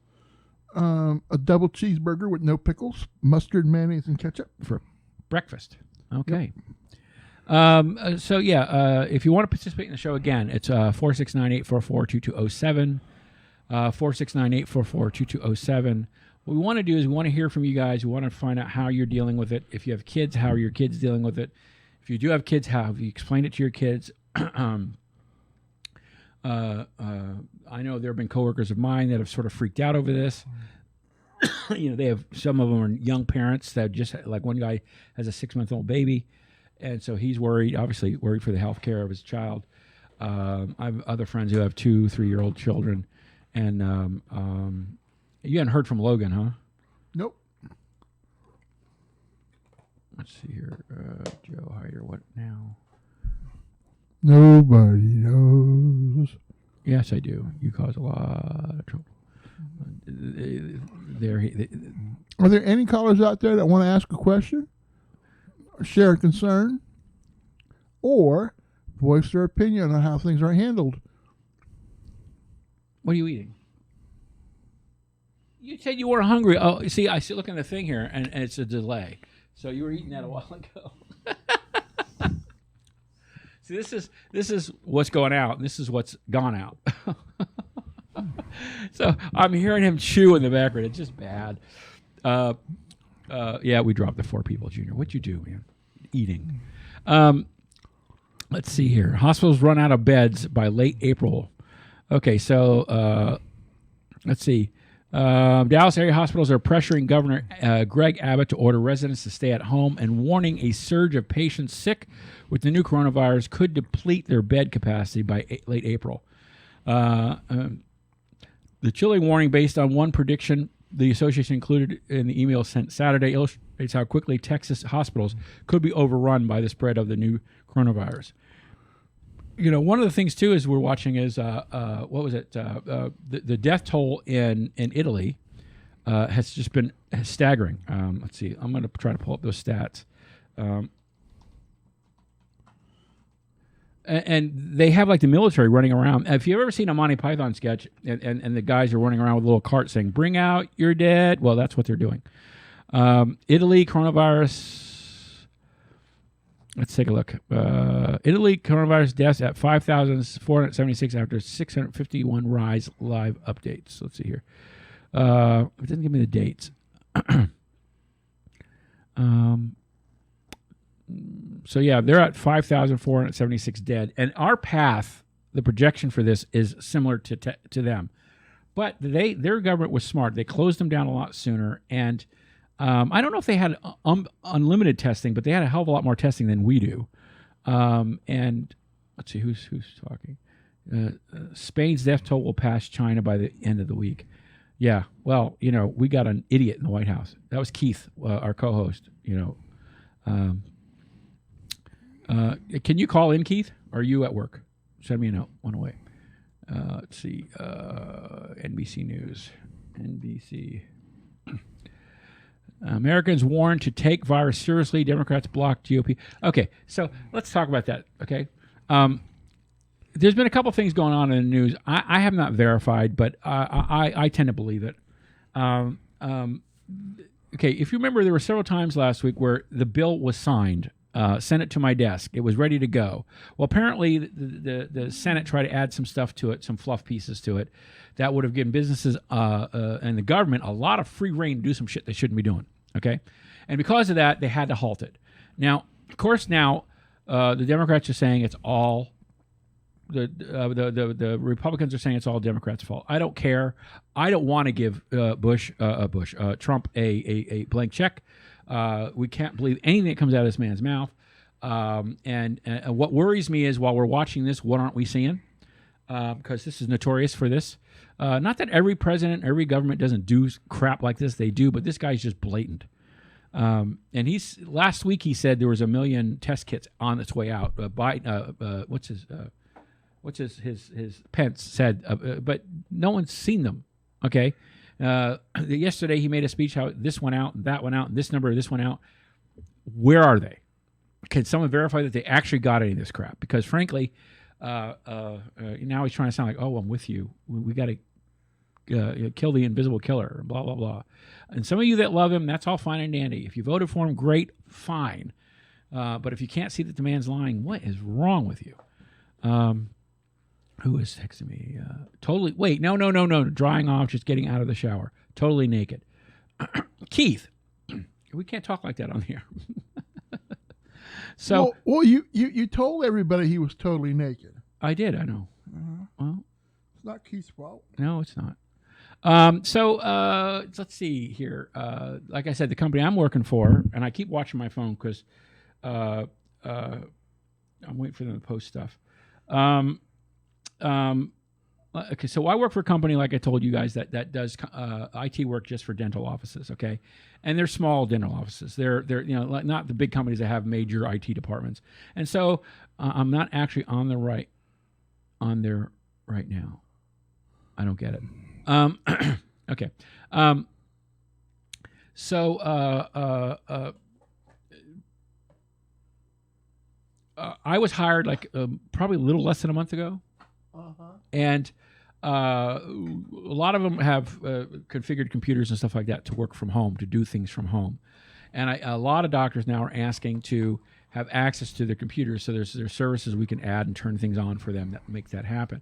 A double cheeseburger with no pickles, mustard, mayonnaise, and ketchup. For breakfast. Okay. Yep. If you want to participate in the show again, it's 469-844-2207. 469-844-2207. What we want to do is we want to hear from you guys. We want to find out how you're dealing with it. If you have kids, how are your kids dealing with it? If you do have kids, how have you explained it to your kids? I know there have been coworkers of mine that have sort of freaked out over this. They have, some of them are young parents that just, like one guy has a 6-month-old baby, and so he's worried for the health care of his child. I have other friends who have 2-3-year-old children. And you hadn't heard from Logan, huh? Nope. Let's see here. Joe Hyder, what now? Nobody knows. Yes, I do. You cause a lot of trouble. Are there any callers out there that want to ask a question, or share a concern, or voice their opinion on how things are handled? What are you eating? You said you were hungry. Oh, see, I see. Look at the thing here, and it's a delay. So you were eating that a while ago. See, this is what's going out, and this is what's gone out. So I'm hearing him chew in the background. It's just bad. Yeah, we dropped the 4 people, Junior. What'd you do, man? Eating. Let's see here. Hospitals run out of beds by late April. Okay, so let's see. Dallas area hospitals are pressuring Governor Greg Abbott to order residents to stay at home and warning a surge of patients sick with the new coronavirus could deplete their bed capacity by late April. The chilling warning, based on one prediction the association included in the email sent Saturday, illustrates how quickly Texas hospitals could be overrun by the spread of the new coronavirus. You know, one of the things too is we're watching is what was it? The death toll in Italy has just been staggering. Let's see. I'm going to try to pull up those stats. And they have like the military running around. If you've ever seen a Monty Python sketch and the guys are running around with a little cart saying, "Bring out your dead," well, that's what they're doing. Italy coronavirus. Let's take a look. Italy coronavirus deaths at 5,476 after 651 rise live updates. Let's see here. It doesn't give me the dates. So yeah, they're at 5,476 dead, and our path, the projection for this is similar to them, but their government was smart. They closed them down a lot sooner, and I don't know if they had unlimited testing, but they had a hell of a lot more testing than we do. And let's see who's talking. Spain's death toll will pass China by the end of the week. Yeah, well, you know, we got an idiot in the White House. That was Keith, our co-host. You know, can you call in, Keith? Or are you at work? Send me a note. One away. Let's see. NBC News. NBC. Americans warned to take virus seriously. Democrats block GOP. Okay, so let's talk about that. Okay, there's been a couple things going on in the news. I have not verified, but I tend to believe it. Okay, if you remember, there were several times last week where the bill was signed, sent it to my desk. It was ready to go. Well, apparently the Senate tried to add some stuff to it, some fluff pieces to it, that would have given businesses and the government a lot of free reign to do some shit they shouldn't be doing. Okay, and because of that, they had to halt it. Now, of course, the Democrats are saying it's all the Republicans are saying it's all Democrats' fault. I don't care. I don't want to give Trump a blank check. We can't believe anything that comes out of this man's mouth. And what worries me is while we're watching this, what aren't we seeing? Because this is notorious for this. Not that every president, every government doesn't do crap like this. They do, but this guy's just blatant. And last week he said there was 1 million test kits on its way out. His Pence said, but no one's seen them. Okay. Yesterday he made a speech how this went out and that went out and this number of this went out. Where are they? Can someone verify that they actually got any of this crap? Because frankly, now he's trying to sound like, oh, I'm with you. We got to kill the invisible killer, blah, blah, blah. And some of you that love him, that's all fine and dandy. If you voted for him, great, fine. But if you can't see that the man's lying, what is wrong with you? Who is texting me? Totally. Wait, no. Drying off, just getting out of the shower. Totally naked. Keith, we can't talk like that on here. So, well, you told everybody he was totally naked. I did. I know. Well, it's not Keith's fault. No, it's not. So let's see here. Like I said, the company I'm working for, and I keep watching my phone because I'm waiting for them to post stuff. Okay, so I work for a company, like I told you guys, that does IT work just for dental offices. Okay, and they're small dental offices. They're not the big companies that have major IT departments. And so I'm not actually on there right now. I don't get it. Okay. So I was hired like probably a little less than a month ago. And a lot of them have configured computers and stuff like that to work from home, to do things from home. And a lot of doctors now are asking to have access to their computers. So there's services we can add and turn things on for them that make that happen.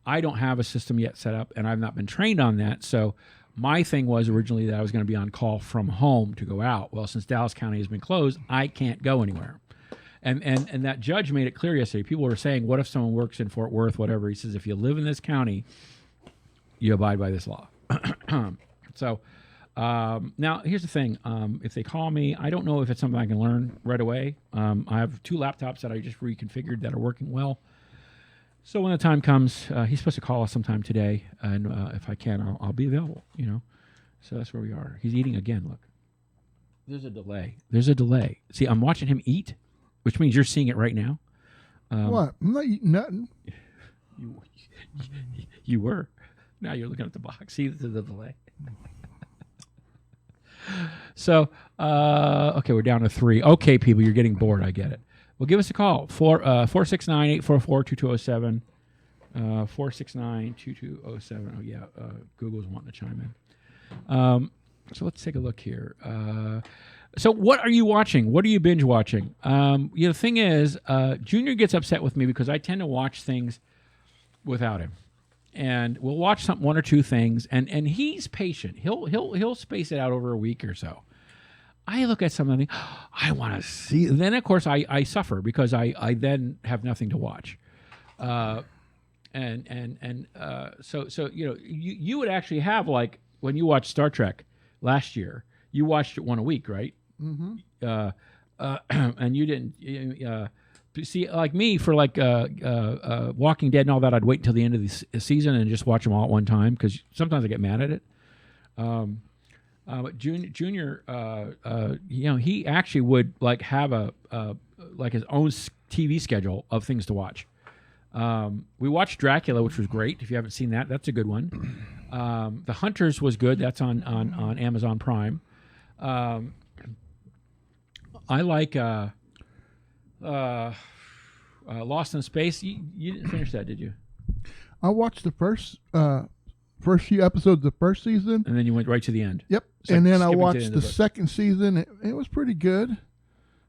I don't have a system yet set up, and I've not been trained on that. So my thing was originally that I was going to be on call from home to go out. Well, since Dallas County has been closed, I can't go anywhere. And that judge made it clear yesterday. People were saying, what if someone works in Fort Worth, whatever? He says, if you live in this county, you abide by this law. So now here's the thing. If they call me, I don't know if it's something I can learn right away. I have 2 laptops that I just reconfigured that are working well. So when the time comes, he's supposed to call us sometime today. And if I can, I'll be available, So that's where we are. He's eating again. Look, there's a delay. See, I'm watching him eat, which means you're seeing it right now. What? I'm not eating nothing. You were. Now you're looking at the box. See the delay. So, okay, we're down to 3. Okay, people, you're getting bored. I get it. Well, give us a call. 469-844-2207. 469-2207. Oh, yeah. Google's wanting to chime in. So let's take a look here. So what are you watching? What are you binge watching? The thing is, Junior gets upset with me because I tend to watch things without him. And we'll watch 1 or 2 things, and he's patient. He'll space it out over a week or so. I look at something and think, I want to see. Then of course I suffer because I then have nothing to watch. So you would actually have, like, when you watched Star Trek last year, you watched it 1 a week, right? Mm-hmm. And you didn't. See, like me, for like Walking Dead and all that, I'd wait until the end of the season and just watch them all at one time because sometimes I get mad at it. But Junior, he actually would like have like his own TV schedule of things to watch. We watched Dracula, which was great. If you haven't seen that, that's a good one. The Hunters was good. That's on Amazon Prime. I like. Lost in Space. You didn't finish that, did you? I watched the first few episodes of the first season, And then you went right to the end. Yep. So And then I skipping to watched end the of the book. second season. It was pretty good.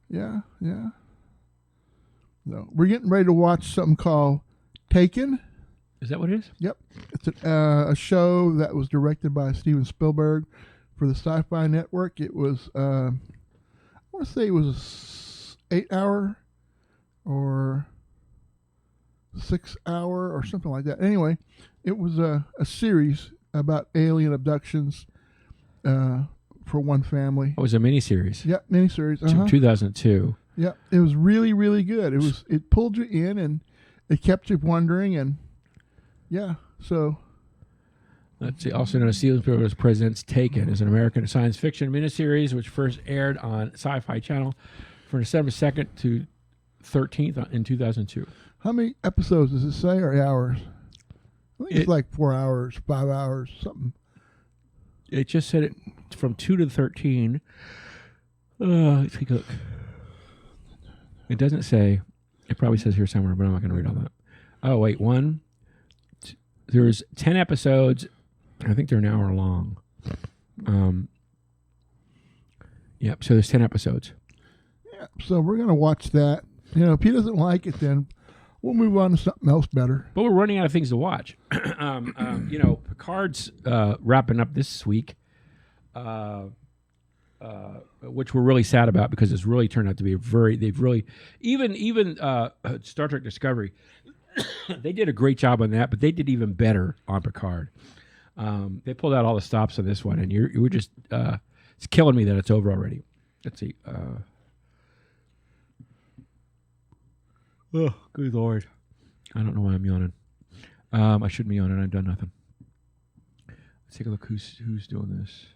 Yeah. No, we're getting ready to watch something called Taken. Is that what it is? Yep. It's a show that was directed by Steven Spielberg for the Sci-Fi Network. It was, I want to say it was 8-hour or 6-hour or something like that. Anyway, it was a series about alien abductions for one family. It was a miniseries. Yep, miniseries. 2002. Yep, it was really, really good. It pulled you in and it kept you wondering, and yeah, so. Let's see. Also known as Steven Spielberg Presents Taken is an American science fiction miniseries which first aired on Sci-Fi Channel from December 2nd to 13th in 2002. How many episodes does it say, or hours? I think it's like 4 hours, 5 hours, something. It just said it from 2 to 13. Let's take a look. It doesn't say. It probably says here somewhere, but I'm not going to read all that. Oh, wait. There's 10 episodes. I think they're an hour long. Yep. So there's 10 episodes. Yeah. So we're going to watch that. If he doesn't like it, then we'll move on to something else better. But we're running out of things to watch. Picard's wrapping up this week, which we're really sad about because it's really turned out to be even Star Trek Discovery, they did a great job on that, but they did even better on Picard. They pulled out all the stops on this one, and you were just it's killing me that it's over already. Let's see. Oh, good Lord. I don't know why I'm yawning. I shouldn't be yawning. I've done nothing. Let's take a look who's doing this.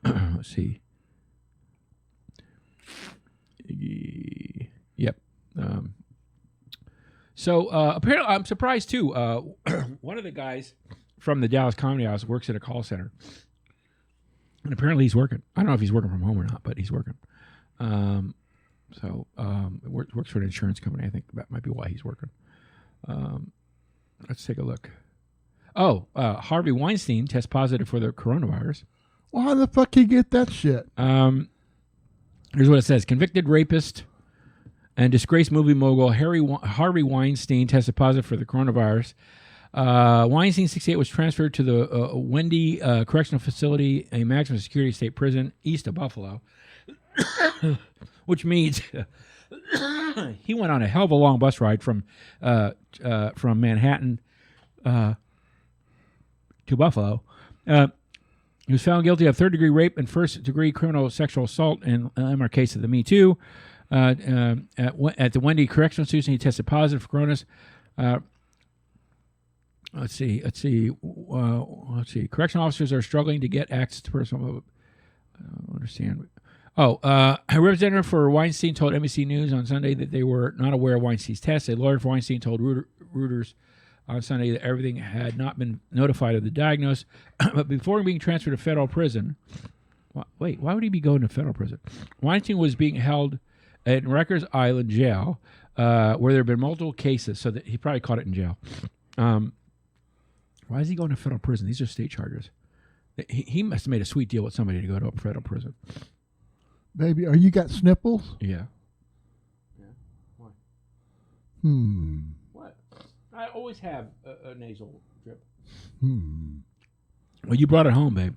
Let's see. Yep. So apparently, I'm surprised too. One of the guys from the Dallas Comedy House works at a call center, and apparently he's working. I don't know if he's working from home or not, but he's working. It works for an insurance company. I think that might be why he's working. Let's take a look. Oh, Harvey Weinstein tests positive for the coronavirus. Well, how the fuck he get that shit? Here's what it says. Convicted rapist and disgraced movie mogul Harvey Weinstein tested positive for the coronavirus. Weinstein, 68, was transferred to the Wendy Correctional Facility, a maximum security state prison east of Buffalo, which means he went on a hell of a long bus ride from Manhattan to Buffalo. He was found guilty of third-degree rape and first-degree criminal sexual assault in our case of the Me Too. At the Wendy Correctional Institution, he tested positive for coronas. Let's see. Correctional officers are struggling to get access to personal. I don't understand. A representative for Weinstein told NBC News on Sunday that they were not aware of Weinstein's test. A lawyer for Weinstein told Reuters on Sunday that everything had not been notified of the diagnosis. But before being transferred to federal prison, why would he be going to federal prison? Weinstein was being held at Rikers Island Jail, where there have been multiple cases, so that he probably caught it in jail. Why is he going to federal prison? These are state charges. He must have made a sweet deal with somebody to go to a federal prison. Baby, are you got sniffles? Yeah. Why? What? I always have a nasal drip. Well, you brought it home, babe.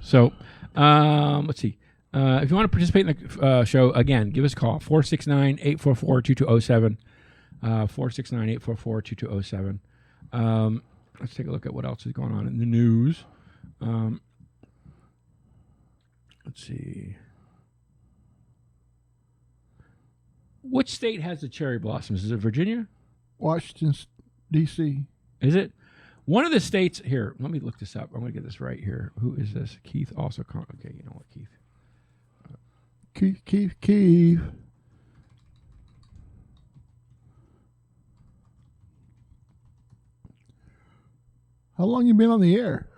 So, let's see. If you want to participate in the show, again, give us a call, 469-844-2207. 469-844-2207. Let's take a look at what else is going on in the news. Let's see. Which state has the cherry blossoms? Is it Virginia? Washington, D.C. Is it? One of the states, here, let me look this up. I'm going to get this right here. Who is this? Keith also. Okay, you know what, Keith? Keith. How long you been on the air?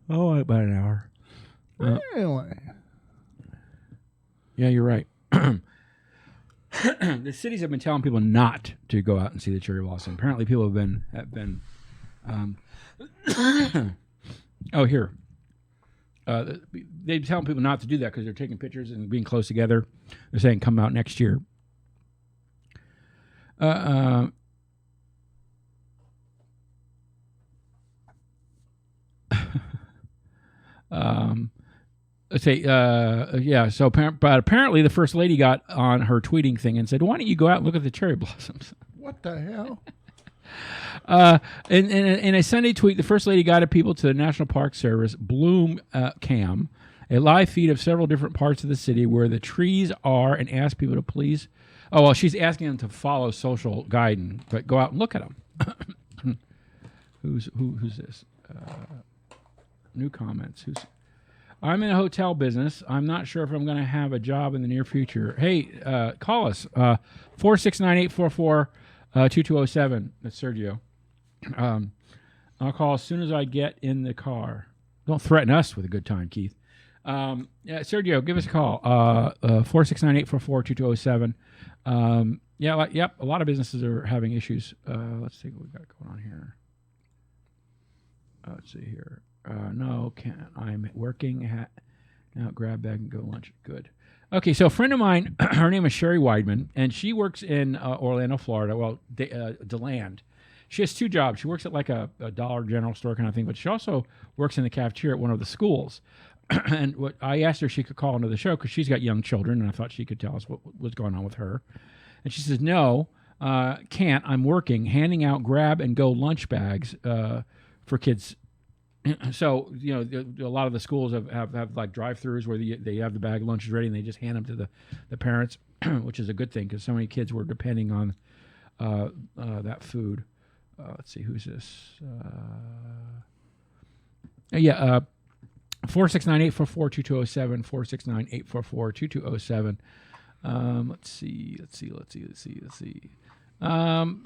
Oh, about an hour. Really? Yeah, you're right. The cities have been telling people not to go out and see the cherry blossom. Apparently, people have been. Oh, here. They're telling people not to do that because they're taking pictures and being close together. They're saying come out next year. Let's say, yeah. So, but apparently, the first lady got on her tweeting thing and said, "Why don't you go out and look at the cherry blossoms?" What the hell? In a Sunday tweet, the first lady guided people to the National Park Service Bloom Cam, a live feed of several different parts of the city where the trees are, and asked people to please. Oh well, she's asking them to follow social guidance, but go out and look at them. Who's this? New comments. I'm in a hotel business. I'm not sure if I'm going to have a job in the near future. Hey, call us, 469-844-2207. That's Sergio. I'll call as soon as I get in the car. Don't threaten us with a good time, Keith. Yeah, Sergio, give us a call, 469-844-2207. Yep, a lot of businesses are having issues. Let's see what we've got going on here. Let's see here. No, can't. I'm working. Now grab bag and go lunch. Good. Okay, so a friend of mine, her name is Sherry Weidman, and she works in Orlando, Florida. Well, DeLand. She has two jobs. She works at like a Dollar General store kind of thing, but she also works in the cafeteria at one of the schools. And what I asked her if she could call into the show because she's got young children, and I thought she could tell us what was going on with her. And she says, "No, can't. I'm working, handing out grab-and-go lunch bags for kids." So, you know, a lot of the schools have like drive-thrus where they have the bag of lunches ready and they just hand them to the parents, which is a good thing because so many kids were depending on that food. Let's see, who's this? 469-844-2207, 469-844-2207. Let's see.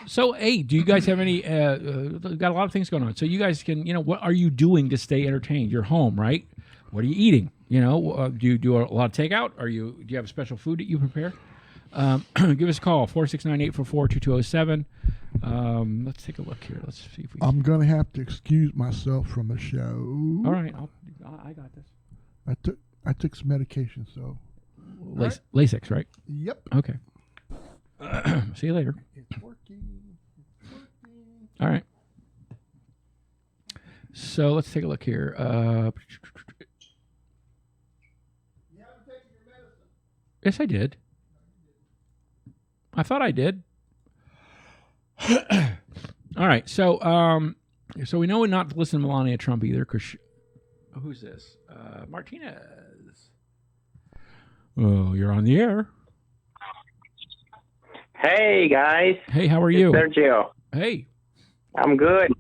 So, hey, do you guys have any, got a lot of things going on. So you guys can, what are you doing to stay entertained? You're home, right? What are you eating? Do you do a lot of takeout? Do you have special food that you prepare? Give us a call, 469-844-2207. Let's take a look here. Let's see if we I'm going to have to excuse myself from the show. All right. I got this. I took some medication, so. Lasix, right? Yep. Okay. See you later. It's working. All right. So let's take a look here. You haven't taken your medicine. Yes, I did. I thought I did. All right. So we know not to listen to Melania Trump either, because who's this? Martinez. Oh, you're on the air. Hey, guys. Hey, how are you? Sergio. Hey. I'm good.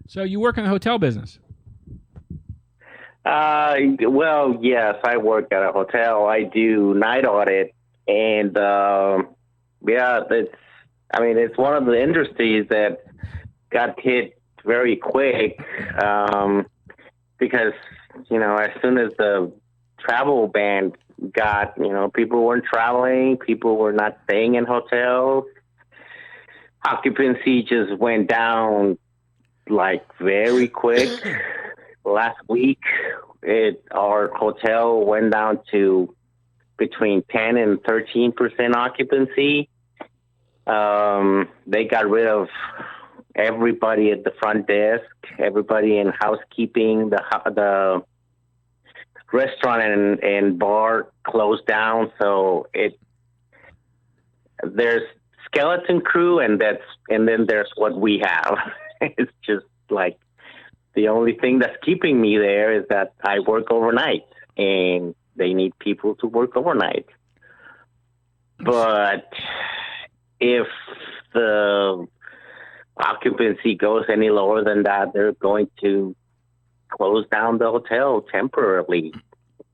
So you work in the hotel business? Well, yes, I work at a hotel. I do night audit, and it's one of the industries that got hit very quick because as soon as the travel ban got, people weren't traveling, people were not staying in hotels. Occupancy just went down like very quick. Last week, our hotel went down to between 10 and 13% occupancy. They got rid of everybody at the front desk, everybody in housekeeping, the restaurant and bar closed down. So there's skeleton crew, and then there's what we have. It's just like the only thing that's keeping me there is that I work overnight, and they need people to work overnight. But if the occupancy goes any lower than that, they're going to close down the hotel temporarily,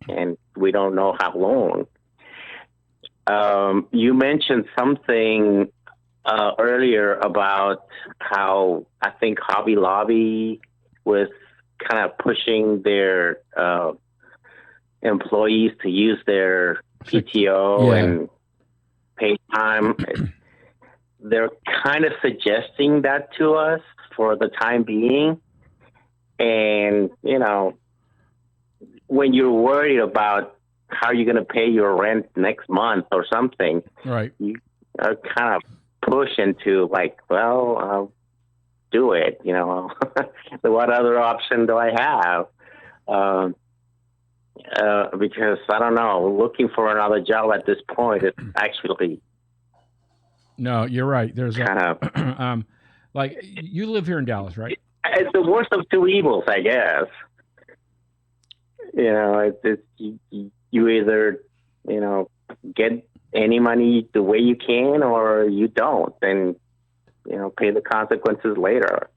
and we don't know how long. You mentioned something earlier about how I think Hobby Lobby was kind of pushing their employees to use their PTO and paid time. They're kind of suggesting that to us for the time being. And, when you're worried about how you're going to pay your rent next month or something, right, you are kind of pushed into like, well, I'll do it. What other option do I have? Because I don't know, looking for another job at this point is actually. No, you're right. There's kind of like you live here in Dallas, right? It's the worst of two evils, I guess. You either get any money the way you can, or you don't, and pay the consequences later.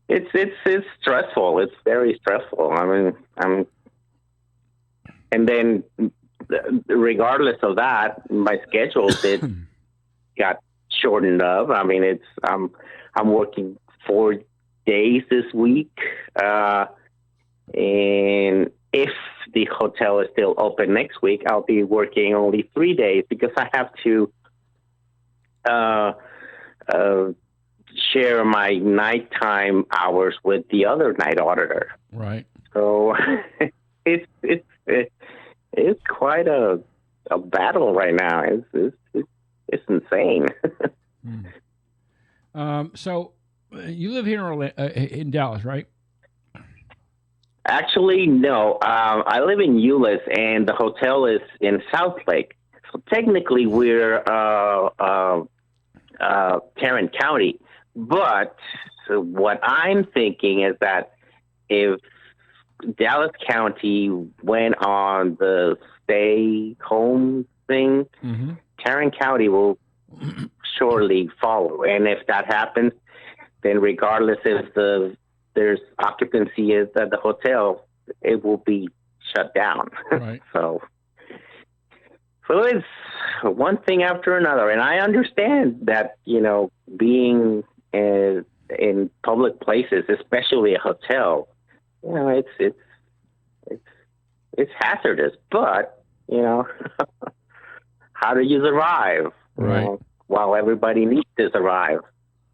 It's stressful. It's very stressful. And then regardless of that, my schedule got shortened up. I'm working 4 days this week, and if the hotel is still open next week, I'll be working only 3 days because I have to share my nighttime hours with the other night auditor. Right. So it's quite a battle right now. It's insane. So you live here in Dallas, right? Actually, no. I live in Euless, and the hotel is in South Lake. So technically, we're Tarrant County. But what I'm thinking is that if Dallas County went on the stay home thing, Tarrant County will surely follow. And if that happens, then regardless if there's occupancy at the hotel, it will be shut down. Right. So it's one thing after another. And I understand that, being in public places, especially a hotel, it's hazardous, but, how do you survive? Right. While everybody needs to survive.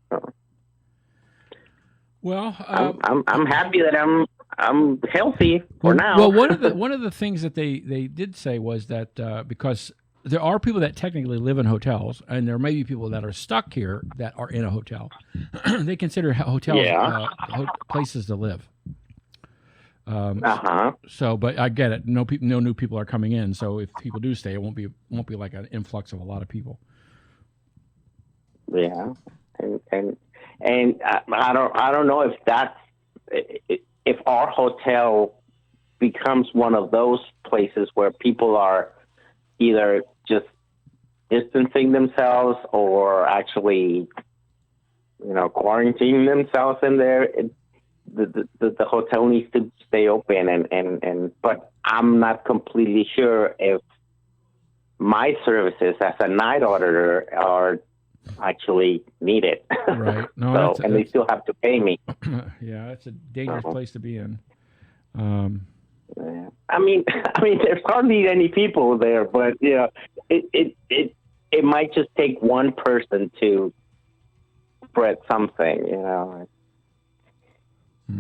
So. Well, I'm happy that I'm healthy for now. Well, one of the things that they did say was that because there are people that technically live in hotels, and there may be people that are stuck here that are in a hotel. They consider hotels places to live. So, but I get it. No new people are coming in. So if people do stay, it won't be like an influx of a lot of people. Yeah, and I don't know if our hotel becomes one of those places where people are either just distancing themselves or actually, quarantining themselves in there. The hotel needs to stay open, and but I'm not completely sure if my services as a night auditor are actually needed. Right. No, so, they still have to pay me. Yeah, it's a dangerous place to be in. I mean, there's hardly any people there, but it might just take one person to spread something.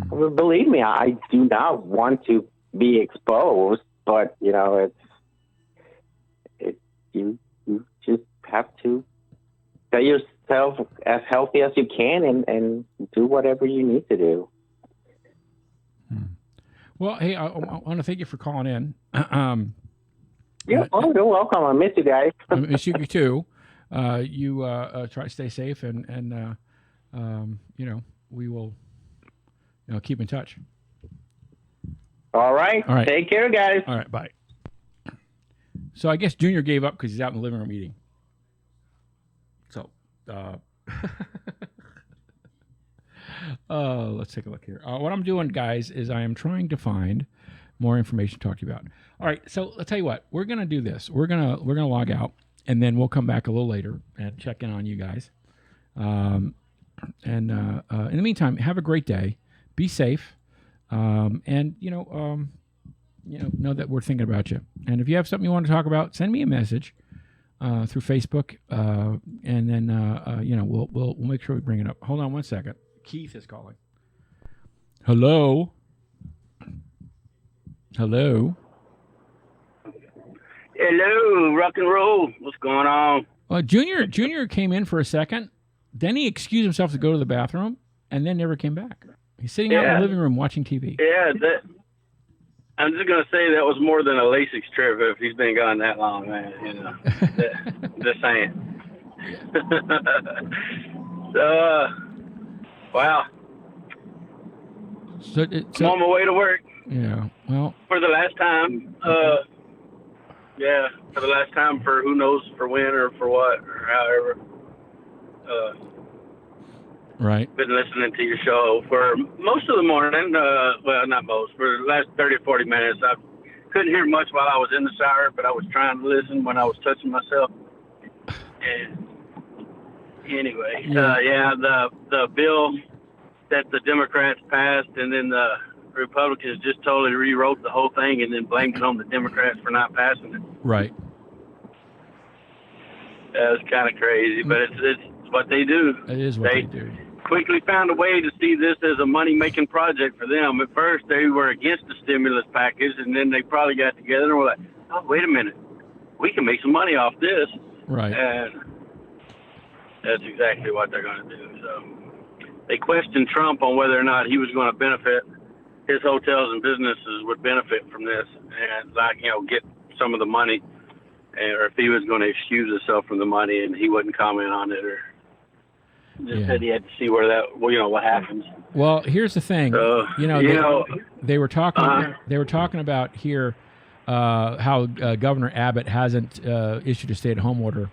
Believe me, I do not want to be exposed, but you just have to stay yourself as healthy as you can and do whatever you need to do. Well, hey, I want to thank you for calling in. You're welcome. I miss you guys. I miss you too. You try to stay safe, and we will keep in touch. All right. Take care, guys. All right. Bye. So I guess Junior gave up because he's out in the living room eating. So, let's take a look here. What I'm doing, guys, is I am trying to find more information to talk to you about. All right, so I'll tell you what. We're gonna do this. We're gonna log out, and then we'll come back a little later and check in on you guys. In the meantime, have a great day. Be safe, and know that we're thinking about you. And if you have something you want to talk about, send me a message through Facebook, and then we'll make sure we bring it up. Hold on one second. Keith is calling. Hello. Hello, rock and roll. What's going on? Junior came in for a second. Then he excused himself to go to the bathroom, and then never came back. He's sitting out in the living room watching TV. Yeah, I'm just going to say that was more than a LASIK trip if he's been gone that long, man. Just saying. So, wow. So I'm on my way to work. Yeah, well. For the last time. For the last time for who knows for when or for what or however. Right. Been listening to your show for most of the morning. Well, not most. For the last 30 or 40 minutes. I couldn't hear much while I was in the shower, but I was trying to listen when I was touching myself. And anyway, the bill that the Democrats passed and then the Republicans just totally rewrote the whole thing and then blamed it on the Democrats for not passing it. Right. That was kind of crazy, but it's what they do. It is what they do. Quickly found a way to see this as a money-making project for them. At first, they were against the stimulus package, and then they probably got together and were like, oh, wait a minute. We can make some money off this. Right. And that's exactly what they're going to do. So they questioned Trump on whether or not he was going to benefit, his hotels and businesses would benefit from this and, get some of the money, or if he was going to excuse himself from the money and he wouldn't comment on it, or just said he had to see where that, what happens. Well, here's the thing. They were talking. They were talking about here how Governor Abbott hasn't issued a stay-at-home order,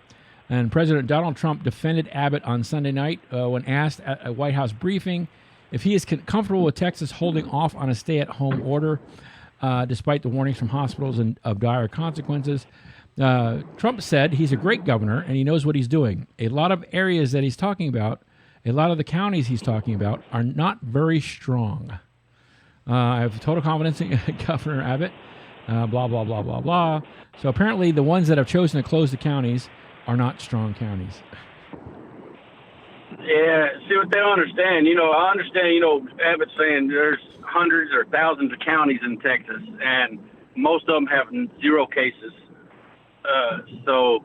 and President Donald Trump defended Abbott on Sunday night when asked at a White House briefing if he is comfortable with Texas holding off on a stay-at-home order, despite the warnings from hospitals and of dire consequences. Trump said he's a great governor and he knows what he's doing. A lot of areas that he's talking about, a lot of the counties he's talking about, are not very strong. I have total confidence in Governor Abbott, blah, blah, blah, blah, blah. So apparently the ones that have chosen to close the counties are not strong counties. Yeah, see what they don't understand. I understand, Abbott's saying there's hundreds or thousands of counties in Texas, and most of them have 0 cases. So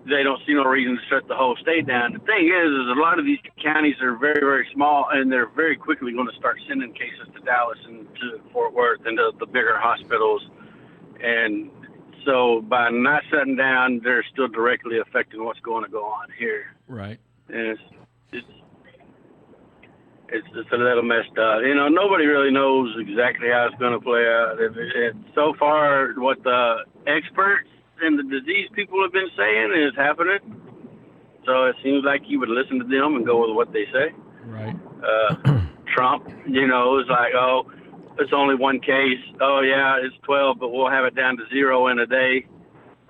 they don't see no reason to shut the whole state down. The thing is a lot of these counties are very, very small, and they're very quickly going to start sending cases to Dallas and to Fort Worth and to the bigger hospitals. And so by not shutting down, they're still directly affecting what's going to go on here. Right. And it's a little messed up. Nobody really knows exactly how it's going to play out. So far, what the experts and the disease people have been saying is happening. So it seems like you would listen to them and go with what they say. Right. Trump, is like, oh, it's only 1 case. Oh, yeah, it's 12, but we'll have it down to 0 in a day.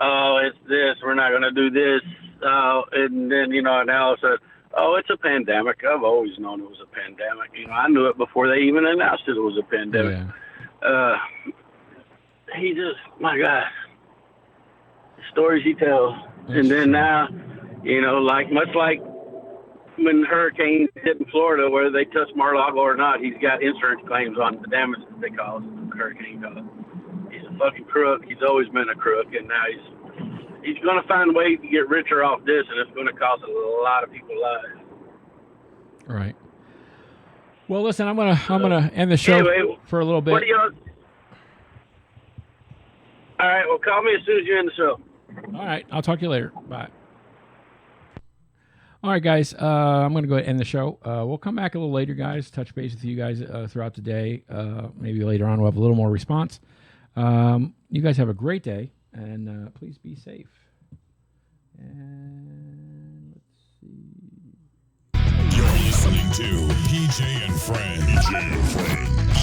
Oh, it's this. We're not going to do this. And then, now it's it's a pandemic. I've always known it was a pandemic. I knew it before they even announced it was a pandemic. Yeah. He just, my God, the stories he tells. And then now, much like when hurricane hit in Florida, whether they touch Mar-a-Lago or not, he's got insurance claims on the damage that they caused, the hurricane caused. He's a fucking crook. He's always been a crook, and now he's going to find ways to get richer off this, and it's going to cost a lot of people lives. Right. Well, listen, I'm gonna end the show for a little bit. All right. Well, call me as soon as you end the show. All right. I'll talk to you later. Bye. All right, guys. I'm going to go ahead and end the show. We'll come back a little later, guys. Touch base with you guys throughout the day. Maybe later on we'll have a little more response. You guys have a great day, and please be safe. And let's see. You're listening to PJ and Friends.